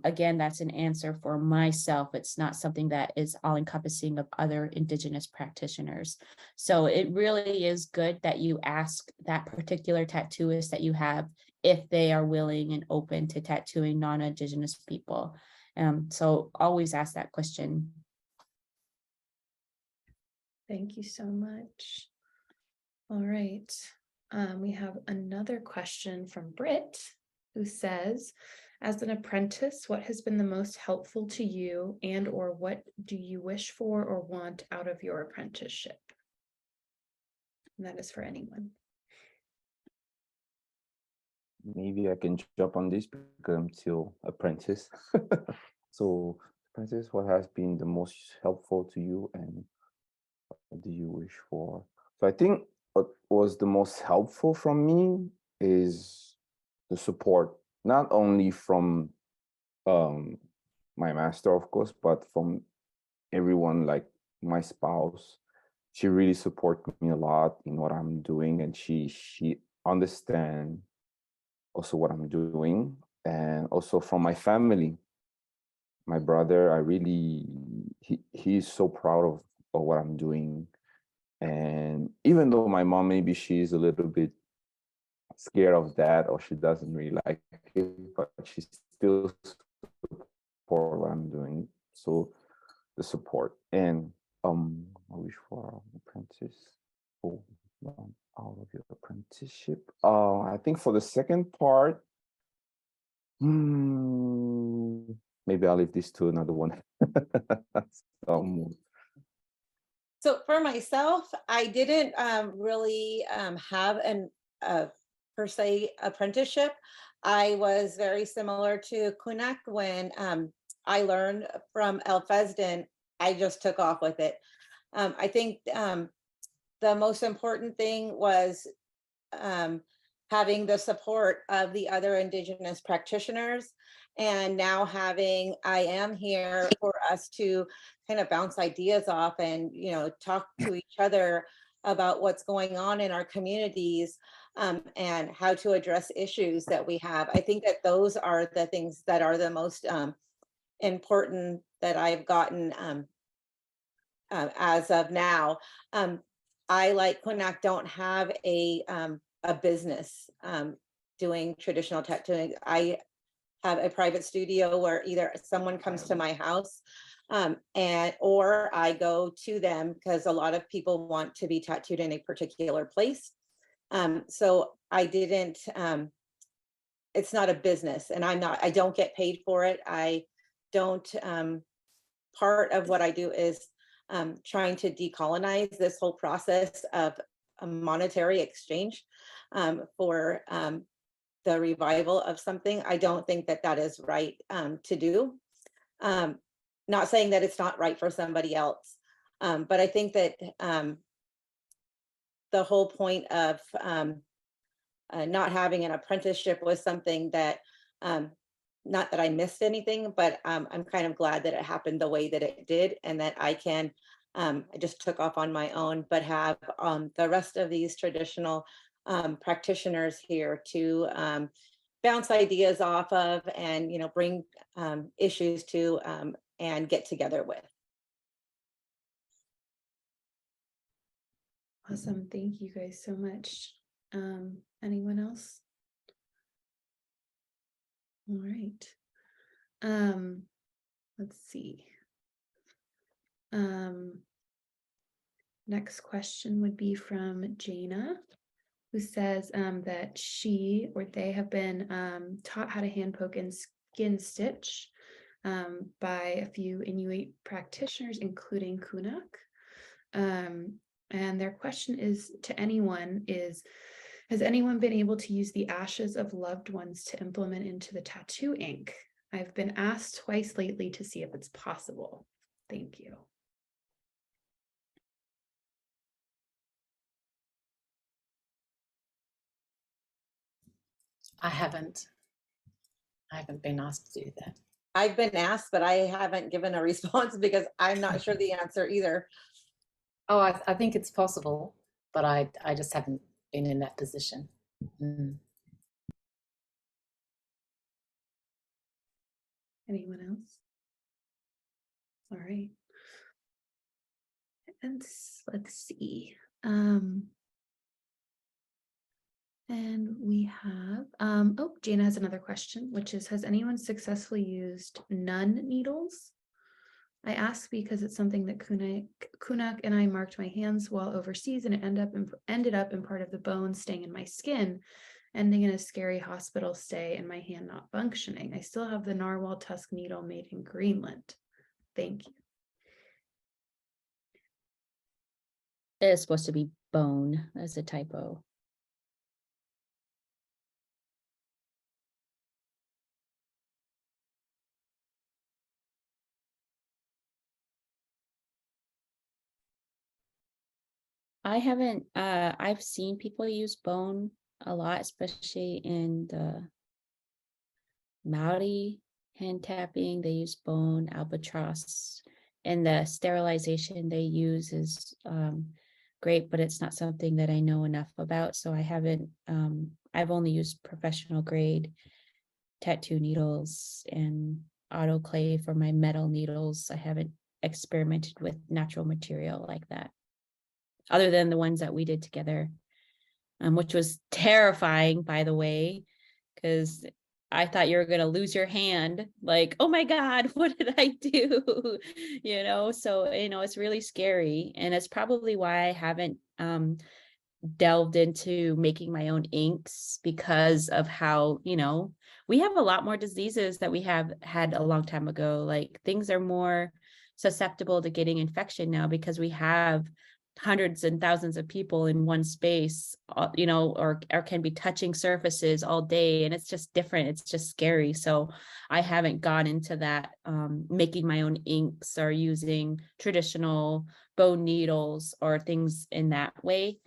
again, that's an answer for myself. It's not something that is all encompassing of other Indigenous practitioners. So it really is good that you ask that particular tattooist that you have if they are willing and open to tattooing non-Indigenous people. So always ask that question. Thank you so much. All right. We have another question from Britt, who says, as an apprentice, what has been the most helpful to you, and or what do you wish for or want out of your apprenticeship? And that is for anyone. Maybe I can jump on this because I'm still apprentice. So, apprentice, what has been the most helpful to you, and what do you wish for? So I think what was the most helpful from me is the support, not only from my master, of course, but from everyone, like my spouse. She really supports me a lot in what I'm doing, and she understands also what I'm doing. And also from my family, my brother, he's so proud of what I'm doing. And even though my mom, maybe she's a little bit scared of that, or she doesn't really like it, but she still support what I'm doing. So the support. And I wish for our apprentice. Oh, out of your apprenticeship. I think for the second part, maybe I'll leave this to another one. So for myself, I didn't really have an per se apprenticeship. I was very similar to Kunak when I learned from El Fezden. I just took off with it. I think the most important thing was having the support of the other Indigenous practitioners, and now having IAAM here for us to kind of bounce ideas off and, you know, talk to each other about what's going on in our communities, and how to address issues that we have. I think that those are the things that are the most important that I've gotten as of now. I, like Kunak, don't have a business doing traditional tattooing. I have a private studio where either someone comes to my house or I go to them, because a lot of people want to be tattooed in a particular place. So I didn't, it's not a business, and I don't get paid for it. I don't, part of what I do is trying to decolonize this whole process of a monetary exchange for the revival of something. I don't think that that is right to do. Not saying that it's not right for somebody else, but I think that the whole point of not having an apprenticeship was something that, not that I missed anything, but I'm kind of glad that it happened the way that it did, and that I can, I just took off on my own, but have the rest of these traditional practitioners here to bounce ideas off of, and, you know, bring issues to and get together with. Awesome. Thank you guys so much. Anyone else? All right. Let's see. Next question would be from Jaina, who says that she or they have been taught how to hand poke and skin stitch by a few Inuit practitioners, including Kunak. And their question is to anyone is, has anyone been able to use the ashes of loved ones to implement into the tattoo ink? I've been asked twice lately to see if it's possible. Thank you. I haven't been asked to do that. I've been asked, but I haven't given a response because I'm not sure the answer either. Oh, I think it's possible, but I just haven't been in that position. Anyone else? All right. And let's see. And we have, oh, Jana has another question, which is, has anyone successfully used nun needles? I ask because it's something that Kunak and I marked my hands while overseas, and it ended up in part of the bone staying in my skin, ending in a scary hospital stay and my hand not functioning. I still have the narwhal tusk needle made in Greenland. Thank you. It is supposed to be bone as a typo. I haven't, I've seen people use bone a lot, especially in the Maori hand tapping. They use bone, albatross, and the sterilization they use is great, but it's not something that I know enough about. So I haven't, I've only used professional grade tattoo needles and autoclave for my metal needles. I haven't experimented with natural material like that, other than the ones that we did together, which was terrifying, by the way, because I thought you were going to lose your hand. Like, oh my God, what did I do? So, it's really scary. And it's probably why I haven't delved into making my own inks, because of how, we have a lot more diseases that we have had a long time ago. Like, things are more susceptible to getting infection now because we have hundreds and thousands of people in one space, or can be touching surfaces all day. And it's just different. It's just scary. So I haven't gone into that, making my own inks or using traditional bone needles or things in that way,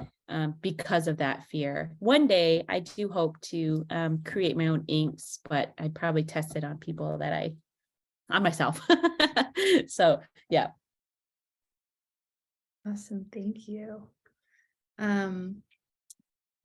because of that fear. One day I do hope to create my own inks, but I'd probably test it on people that on myself. So yeah. Awesome, thank you.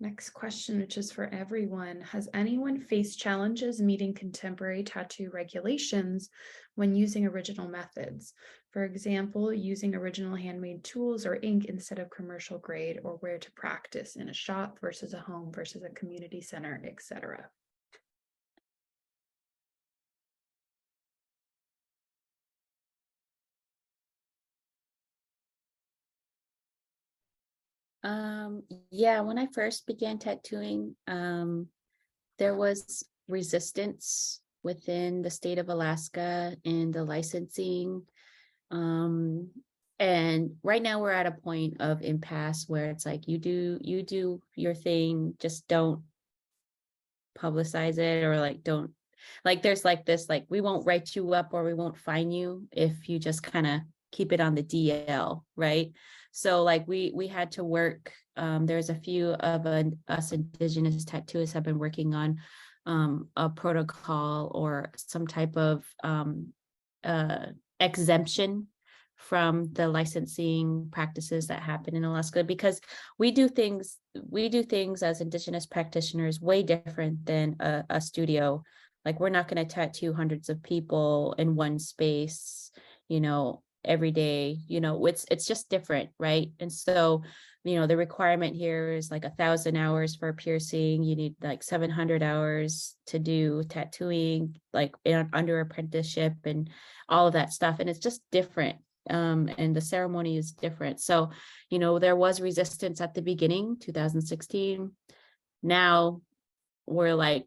Next question, which is for everyone. Has anyone faced challenges meeting contemporary tattoo regulations when using original methods? For example, using original handmade tools or ink instead of commercial grade, or where to practice in a shop versus a home versus a community center, etc. Yeah, when I first began tattooing, there was resistance within the state of Alaska in the licensing. And right now we're at a point of impasse where it's like, you do your thing, just don't publicize it, or don't, there's this, we won't write you up or we won't fine you if you just kind of keep it on the DL, right? So we had to work. There's a few of us indigenous tattooists have been working on a protocol or some type of exemption from the licensing practices that happen in Alaska, because we do things as indigenous practitioners way different than a studio. Like, we're not going to tattoo hundreds of people in one space, every day. It's just different, right? And so, the requirement here is 1,000 hours for piercing. You need 700 hours to do tattooing, under apprenticeship and all of that stuff. And it's just different. And the ceremony is different. So, there was resistance at the beginning, 2016. Now we're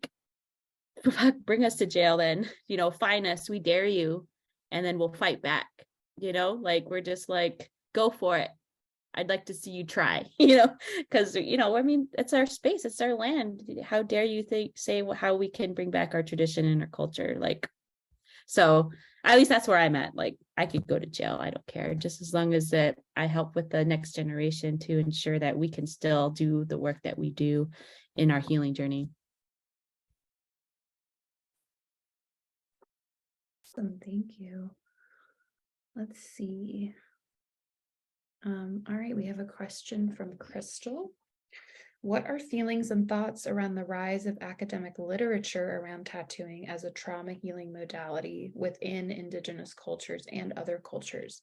bring us to jail then, fine us, we dare you, and then we'll fight back, we're just go for it. I'd like to see you try, because, it's our space, it's our land. How dare you say how we can bring back our tradition and our culture? So at least that's where I'm at. I could go to jail, I don't care, just as long as that I help with the next generation to ensure that we can still do the work that we do in our healing journey. Awesome, thank you. Let's see. All right, we have a question from Crystal. What are feelings and thoughts around the rise of academic literature around tattooing as a trauma healing modality within Indigenous cultures and other cultures?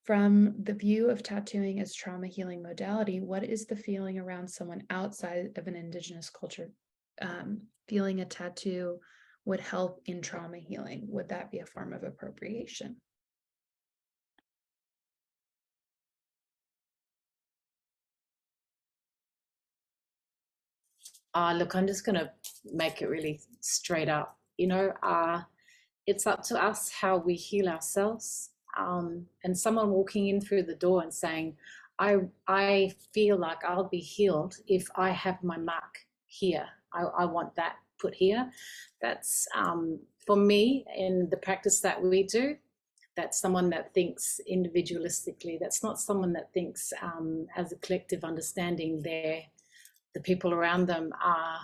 From the view of tattooing as trauma healing modality, what is the feeling around someone outside of an Indigenous culture feeling a tattoo would help in trauma healing? Would that be a form of appropriation? Look, I'm just going to make it really straight up. It's up to us how we heal ourselves. And someone walking in through the door and saying, I feel like I'll be healed if I have my mark here. I want that put here. That's for me in the practice that we do. That's someone that thinks individualistically. That's not someone that thinks as a collective understanding the people around them are.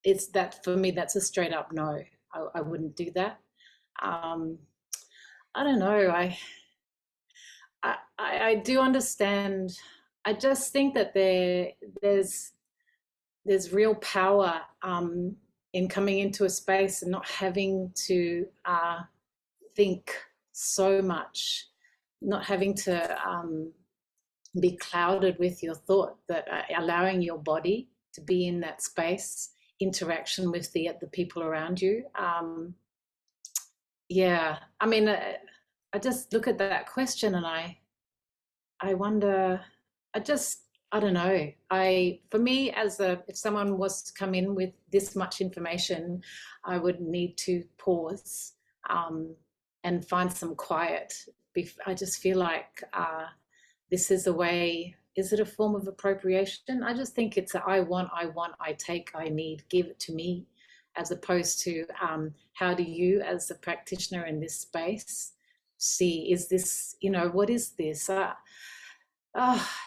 It's that for me, that's a straight up no. I wouldn't do that. I don't know. I do understand. I just think that there's real power in coming into a space and not having to think so much, not having to be clouded with your thought, that allowing your body to be in that space, interaction with the people around you. Yeah, I mean, I just look at that question and I wonder, I don't know. For me, if someone was to come in with this much information, I would need to pause and find some quiet. I just feel like this is a way. Is it a form of appropriation? I just think it's I want, I take, I need, give it to me, as opposed to how do you as a practitioner in this space see, is this, what is this?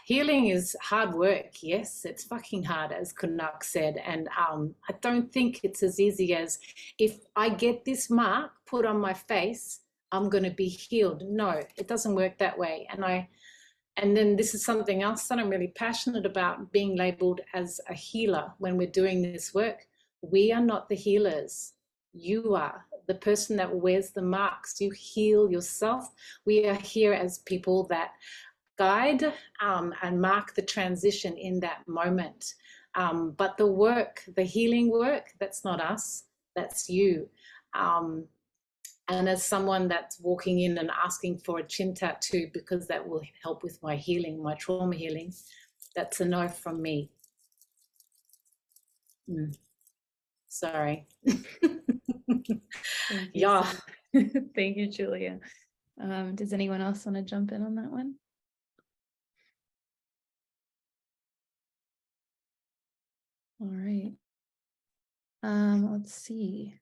Healing is hard work. Yes, it's fucking hard, as Kunak said. And I don't think it's as easy as if I get this mark put on my face, I'm going to be healed. No, it doesn't work that way. And then this is something else that I'm really passionate about, being labeled as a healer when we're doing this work. We are not the healers. You are the person that wears the marks. You heal yourself. We are here as people that guide and mark the transition in that moment. But the work, the healing work, that's not us, that's you. And as someone that's walking in and asking for a chin tattoo because that will help with my healing, my trauma healing, that's a no from me. Sorry. Thank you, Yeah. Thank you, Julia. Does anyone else want to jump in on that one? All right. Let's see.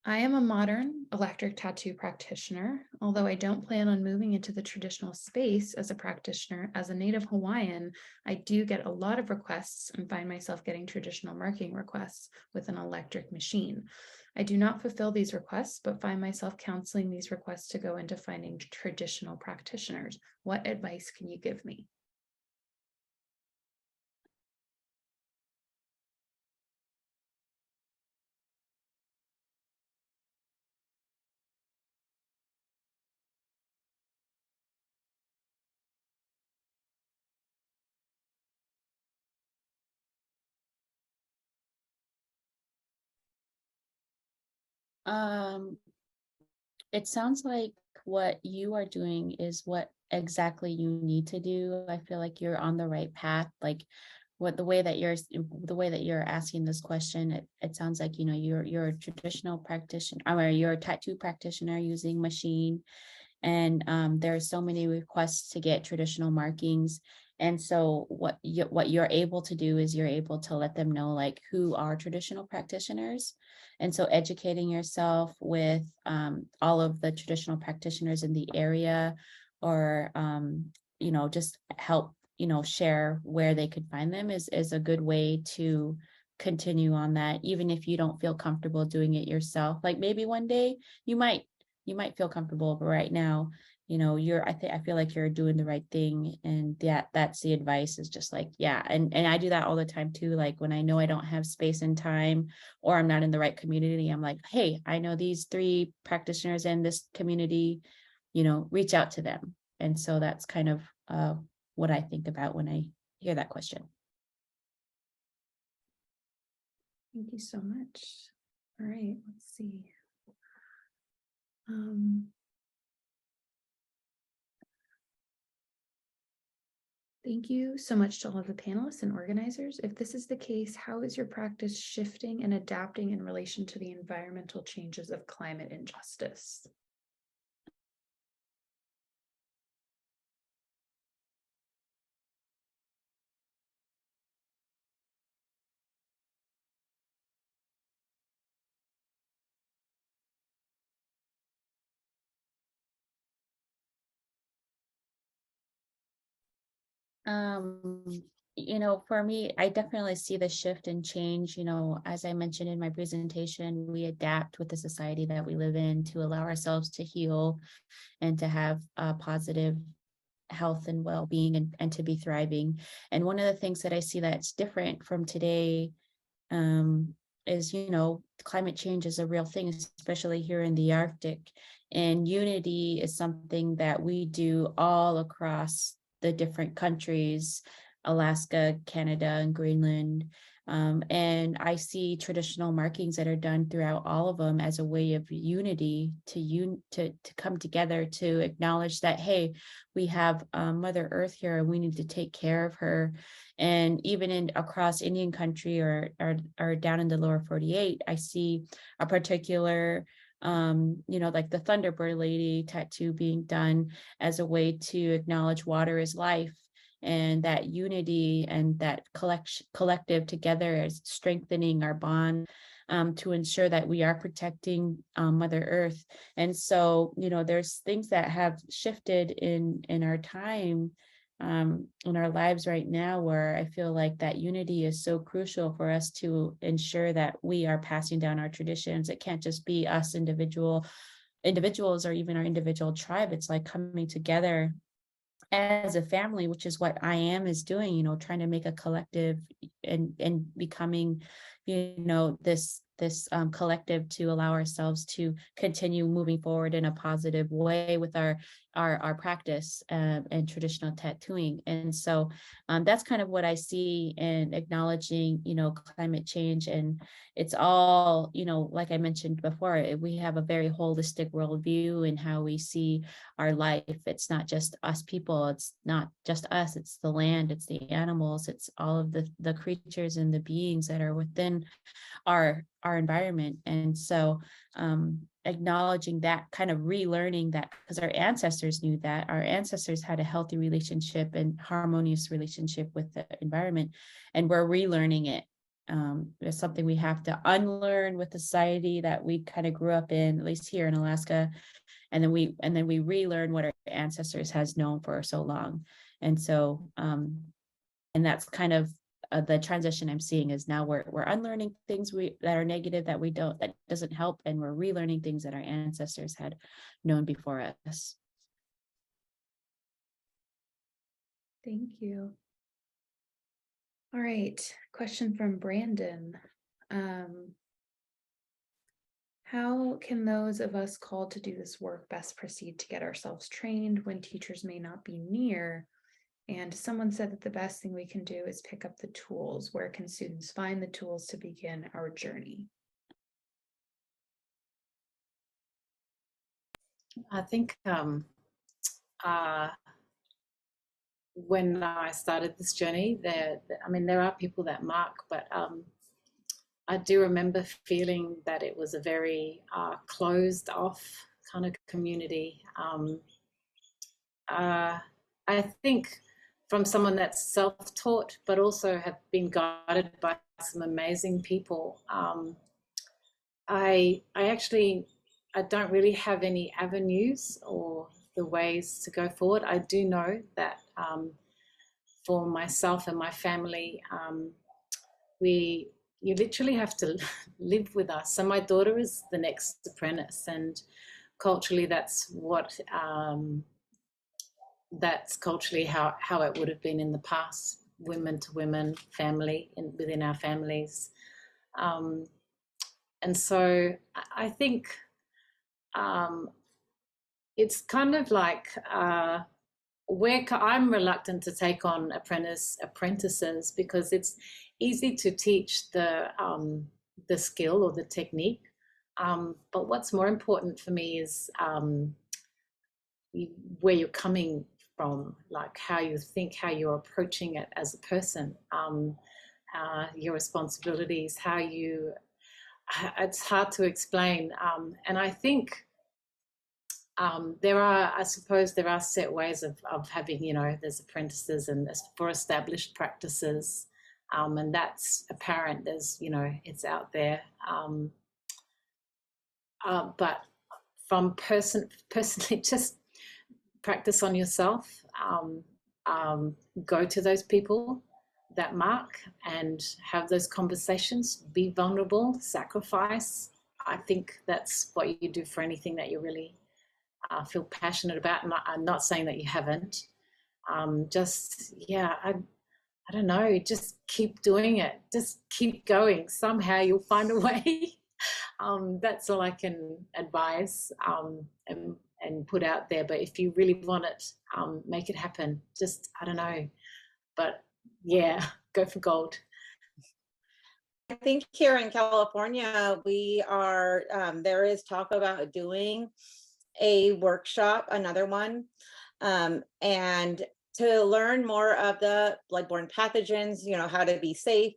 I am a modern electric tattoo practitioner, although I don't plan on moving into the traditional space as a practitioner. As a native Hawaiian, I do get a lot of requests and find myself getting traditional marking requests with an electric machine. I do not fulfill these requests, but find myself counseling these requests to go into finding traditional practitioners. What advice can you give me? It sounds like what you are doing is what exactly you need to do. I feel like you're on the right path. Like the way that you're asking this question, it sounds like, you're a traditional practitioner, or you're a tattoo practitioner using machine. And there are so many requests to get traditional markings. And so what you're able to do is you're able to let them know like who are traditional practitioners. And so educating yourself with all of the traditional practitioners in the area, or, just help, share where they could find them is a good way to continue on that, even if you don't feel comfortable doing it yourself. Like maybe one day you might feel comfortable, but right now you know, I feel like you're doing the right thing. And that's the advice, is just like, yeah. And I do that all the time too. Like when I know I don't have space and time, or I'm not in the right community, I'm like, hey, I know these 3 practitioners in this community, you know, reach out to them. And so that's kind of what I think about when I hear that question. Thank you so much. All right, let's see. Thank you so much to all of the panelists and organizers. If this is the case, how is your practice shifting and adapting in relation to the environmental changes of climate injustice? You know, for me, I definitely see the shift and change. You know, as I mentioned in my presentation, we adapt with the society that we live in to allow ourselves to heal and to have a positive health and well-being, and to be thriving. And one of the things that I see that's different from today is, you know, climate change is a real thing, especially here in the Arctic. And unity is something that we do all across the different countries, Alaska, Canada, and Greenland. And I see traditional markings that are done throughout all of them as a way of unity, to come together, to acknowledge that, hey, we have Mother Earth here and we need to take care of her. And even across Indian country, or down in the lower 48, I see a particular you know, like the Thunderbird lady tattoo being done as a way to acknowledge water is life, and that unity and that collective together is strengthening our bond, to ensure that we are protecting Mother Earth. And so, you know, there's things that have shifted in our time, in our lives right now, where I feel like that unity is so crucial for us to ensure that we are passing down our traditions. It can't just be us individuals, or even our individual tribe. It's like coming together as a family, which is what IAAM is doing, you know, trying to make a collective, and becoming, you know, this collective to allow ourselves to continue moving forward in a positive way with our practice and traditional tattooing. And so that's kind of what I see in acknowledging, you know, climate change. And it's all, you know, like I mentioned before, we have a very holistic worldview in how we see our life. It's not just us people, it's not just us, it's the land, it's the animals, it's all of the creatures and the beings that are within our environment. And so acknowledging that, kind of relearning that, because our ancestors knew that. Our ancestors had a healthy relationship and harmonious relationship with the environment, and we're relearning it. It's something we have to unlearn with the society that we kind of grew up in, at least here in Alaska, and then we relearn what our ancestors has known for so long. And so and that's kind of the transition I'm seeing, is now we're unlearning things that are negative, that doesn't help, and we're relearning things that our ancestors had known before us. Thank you. All right, question from Brandon. How can those of us called to do this work best proceed to get ourselves trained when teachers may not be near? And someone said that the best thing we can do is pick up the tools. Where can students find the tools to begin our journey? I think when I started this journey, there are people that mark, but I do remember feeling that it was a very closed off kind of community. I think from someone that's self-taught, but also have been guided by some amazing people, I don't really have any avenues or the ways to go forward. I do know that for myself and my family, you literally have to live with us. So my daughter is the next apprentice, and culturally that's what that's culturally how it would have been in the past, women to women, family, within our families. And so I think it's kind of like I'm reluctant to take on apprentices because it's easy to teach the skill or the technique. But what's more important for me is where you're coming from, like how you think, how you're approaching it as a person, your responsibilities, how you, it's hard to explain. And I think I suppose there are set ways of having, you know, there's apprentices and for established practices, and that's apparent. There's, you know, it's out there. But from personally, just practice on yourself. Go to those people that mark and have those conversations. Be vulnerable, sacrifice. I think that's what you do for anything that you really feel passionate about. And I'm not saying that you haven't. Just, yeah, I don't know, just keep doing it. Just keep going. Somehow you'll find a way. That's all I can advise and put out there. But if you really want it, make it happen. Just, I don't know. But yeah, go for gold. I think here in California, we are, there is talk about doing a workshop, another one, and to learn more of the bloodborne pathogens, you know, how to be safe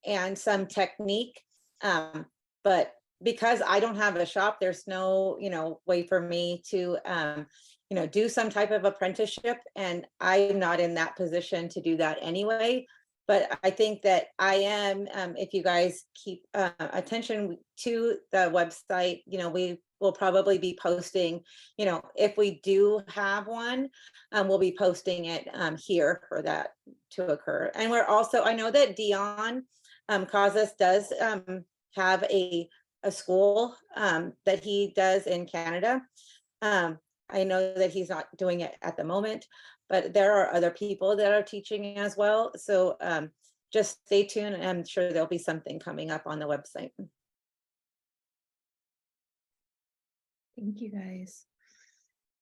and some technique. But because I don't have a shop, there's no, you know, way for me to, you know, do some type of apprenticeship. And I'm not in that position to do that anyway. But I think that IAAM, if you guys keep attention to the website, you know, we will probably be posting, you know, if we do have one, we'll be posting it here for that to occur. And we're also, I know that Dion Casas does have a school that he does in Canada. I know that he's not doing it at the moment, but there are other people that are teaching as well. So just stay tuned, and I'm sure there'll be something coming up on the website. Thank you guys.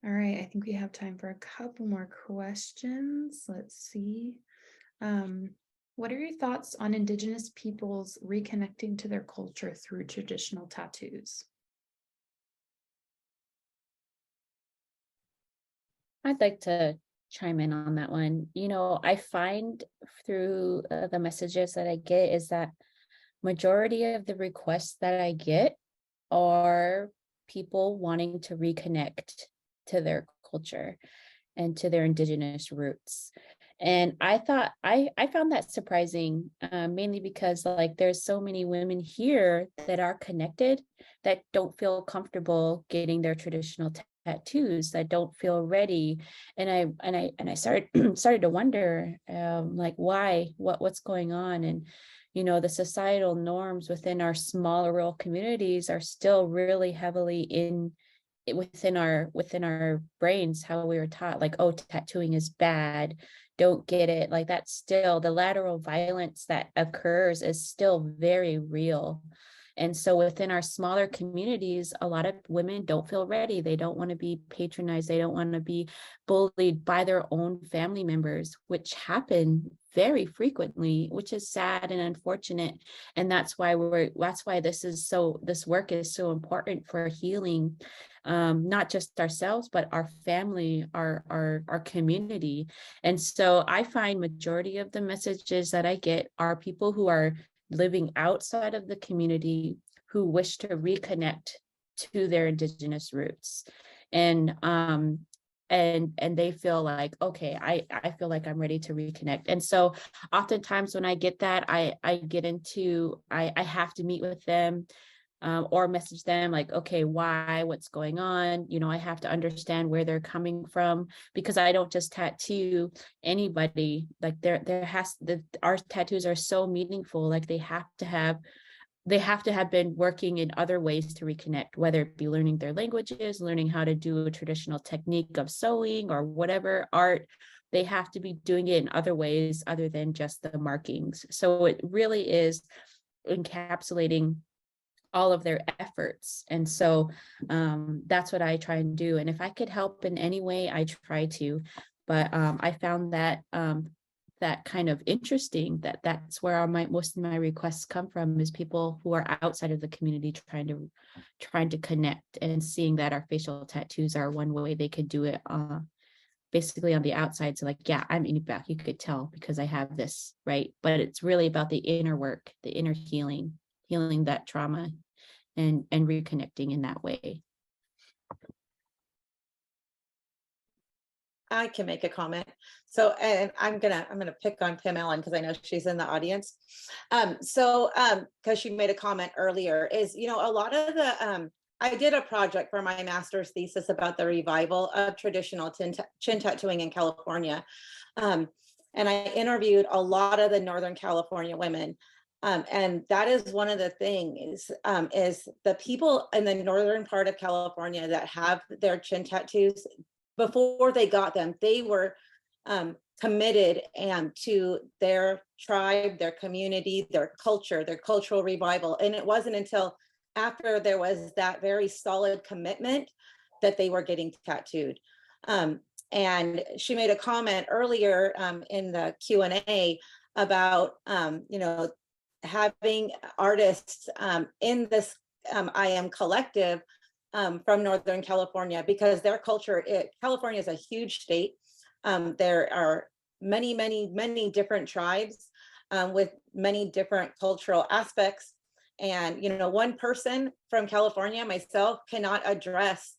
All right, I think we have time for a couple more questions. Let's see. What are your thoughts on Indigenous peoples reconnecting to their culture through traditional tattoos? I'd like to chime in on that one. You know, I find through the messages that I get is that majority of the requests that I get are people wanting to reconnect to their culture and to their Indigenous roots. And I thought I found that surprising, mainly because like there's so many women here that are connected that don't feel comfortable getting their traditional tattoos, that don't feel ready. And I started to wonder, like why, what's going on? And you know, the societal norms within our smaller rural communities are still really heavily within our brains, how we were taught, like, oh, tattooing is bad, don't get it. Like that's still the lateral violence that occurs is still very real. And so within our smaller communities, a lot of women don't feel ready. They don't want to be patronized. They don't want to be bullied by their own family members, which happen very frequently, which is sad and unfortunate. And that's why this work is so important for healing, not just ourselves, but our family, our community. And so I find majority of the messages that I get are people who are living outside of the community who wish to reconnect to their Indigenous roots. And they feel like, okay, I feel like I'm ready to reconnect. And so oftentimes when I get that, I have to meet with them or message them like, okay, why, what's going on? You know, I have to understand where they're coming from, because I don't just tattoo anybody. Like our tattoos are so meaningful. Like they have to have they have to have been working in other ways to reconnect, whether it be learning their languages, learning how to do a traditional technique of sewing or whatever art. They have to be doing it in other ways other than just the markings. So it really is encapsulating all of their efforts. And so that's what I try and do. And if I could help in any way, I try to. But I found that that kind of interesting, that's where most of my requests come from, is people who are outside of the community trying to connect, and seeing that our facial tattoos are one way they could do it basically on the outside. So like, yeah, I'm Inupiaq, you could tell because I have this, right? But it's really about the inner work, the inner healing that trauma, and reconnecting in that way. I can make a comment. So, and I'm gonna pick on Pam Allen because I know she's in the audience. Because she made a comment earlier, is, you know, a lot of the I did a project for my master's thesis about the revival of traditional chin tattooing in California, and I interviewed a lot of the Northern California women. And that is one of the things, is the people in the northern part of California that have their chin tattoos, before they got them, they were committed to their tribe, their community, their culture, their cultural revival. And it wasn't until after there was that very solid commitment that they were getting tattooed. And she made a comment earlier in the Q&A about, you know, having artists in this IAAM collective from Northern California, because their culture, California is a huge state. There are many, many, many different tribes with many different cultural aspects. And, you know, one person from California, myself, cannot address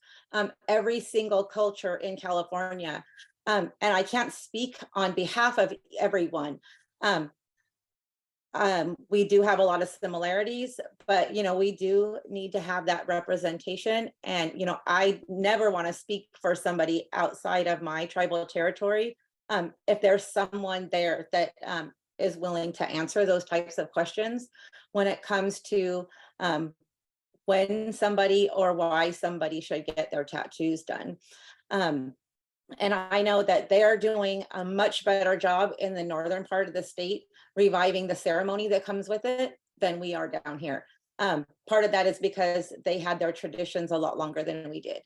every single culture in California. And I can't speak on behalf of everyone. We do have a lot of similarities, but, you know, we do need to have that representation. And, you know, I never want to speak for somebody outside of my tribal territory. If there's someone there that is willing to answer those types of questions when it comes to when somebody or why somebody should get their tattoos done. And I know that they are doing a much better job in the northern part of the state, reviving the ceremony that comes with it, than we are down here. Part of that is because they had their traditions a lot longer than we did.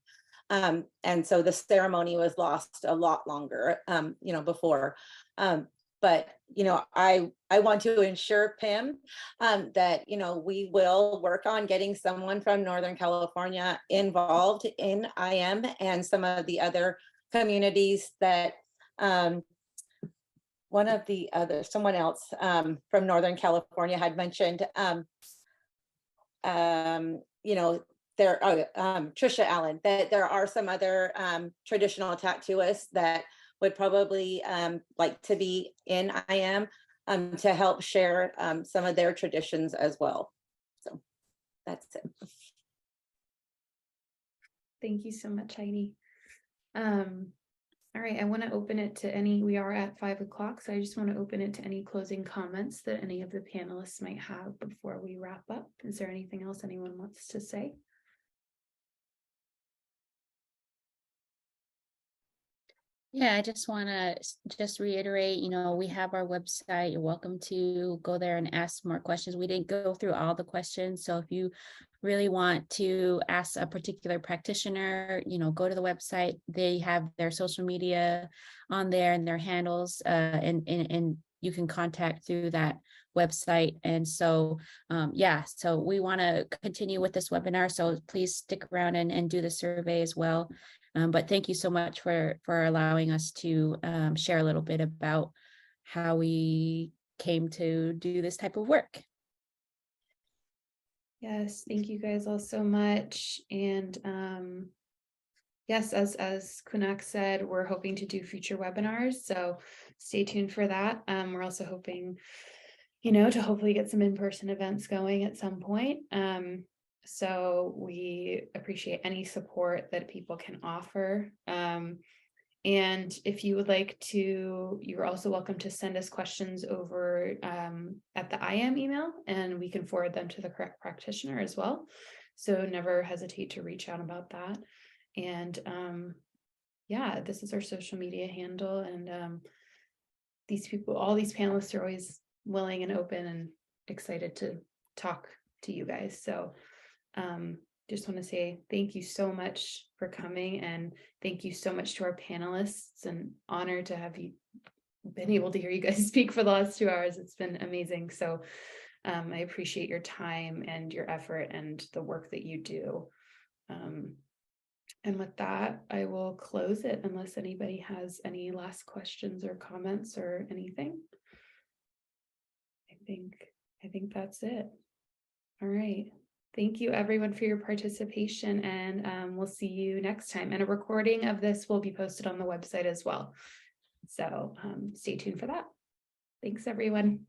And so the ceremony was lost a lot longer, you know, before. But, you know, I want to ensure Pam that, you know, we will work on getting someone from Northern California involved in IAAM and some of the other communities that someone else from Northern California had mentioned, you know, Trisha Allen, that there are some other traditional tattooists that would probably like to be in IAAM to help share some of their traditions as well. So that's it. Thank you so much, Heidi. All right, I want to open it to we are at 5 o'clock, so I just want to open it to any closing comments that any of the panelists might have before we wrap up. Is there anything else anyone wants to say? Yeah, I just want to just reiterate, you know, we have our website. You're welcome to go there and ask more questions. We didn't go through all the questions. So if you really want to ask a particular practitioner, you know, go to the website. They have their social media on there and their handles, and you can contact through that website. And so, yeah, so we want to continue with this webinar. So please stick around and do the survey as well. But thank you so much for allowing us to share a little bit about how we came to do this type of work. Yes, thank you guys all so much. And yes, as Kunak said, we're hoping to do future webinars, so stay tuned for that. We're also hoping, you know, to hopefully get some in-person events going at some point. So we appreciate any support that people can offer. And if you would like to, you're also welcome to send us questions over at the IAAM email, and we can forward them to the correct practitioner as well. So never hesitate to reach out about that. And yeah, this is our social media handle, and these people, all these panelists are always willing and open and excited to talk to you guys. So just want to say thank you so much for coming, and thank you so much to our panelists. It's an honor to have you been able to hear you guys speak for the last 2 hours. It's been amazing. So I appreciate your time and your effort and the work that you do. And with that, I will close it unless anybody has any last questions or comments or anything. I think that's it. All right. Thank you everyone for your participation, and we'll see you next time. And a recording of this will be posted on the website as well. So stay tuned for that. Thanks everyone.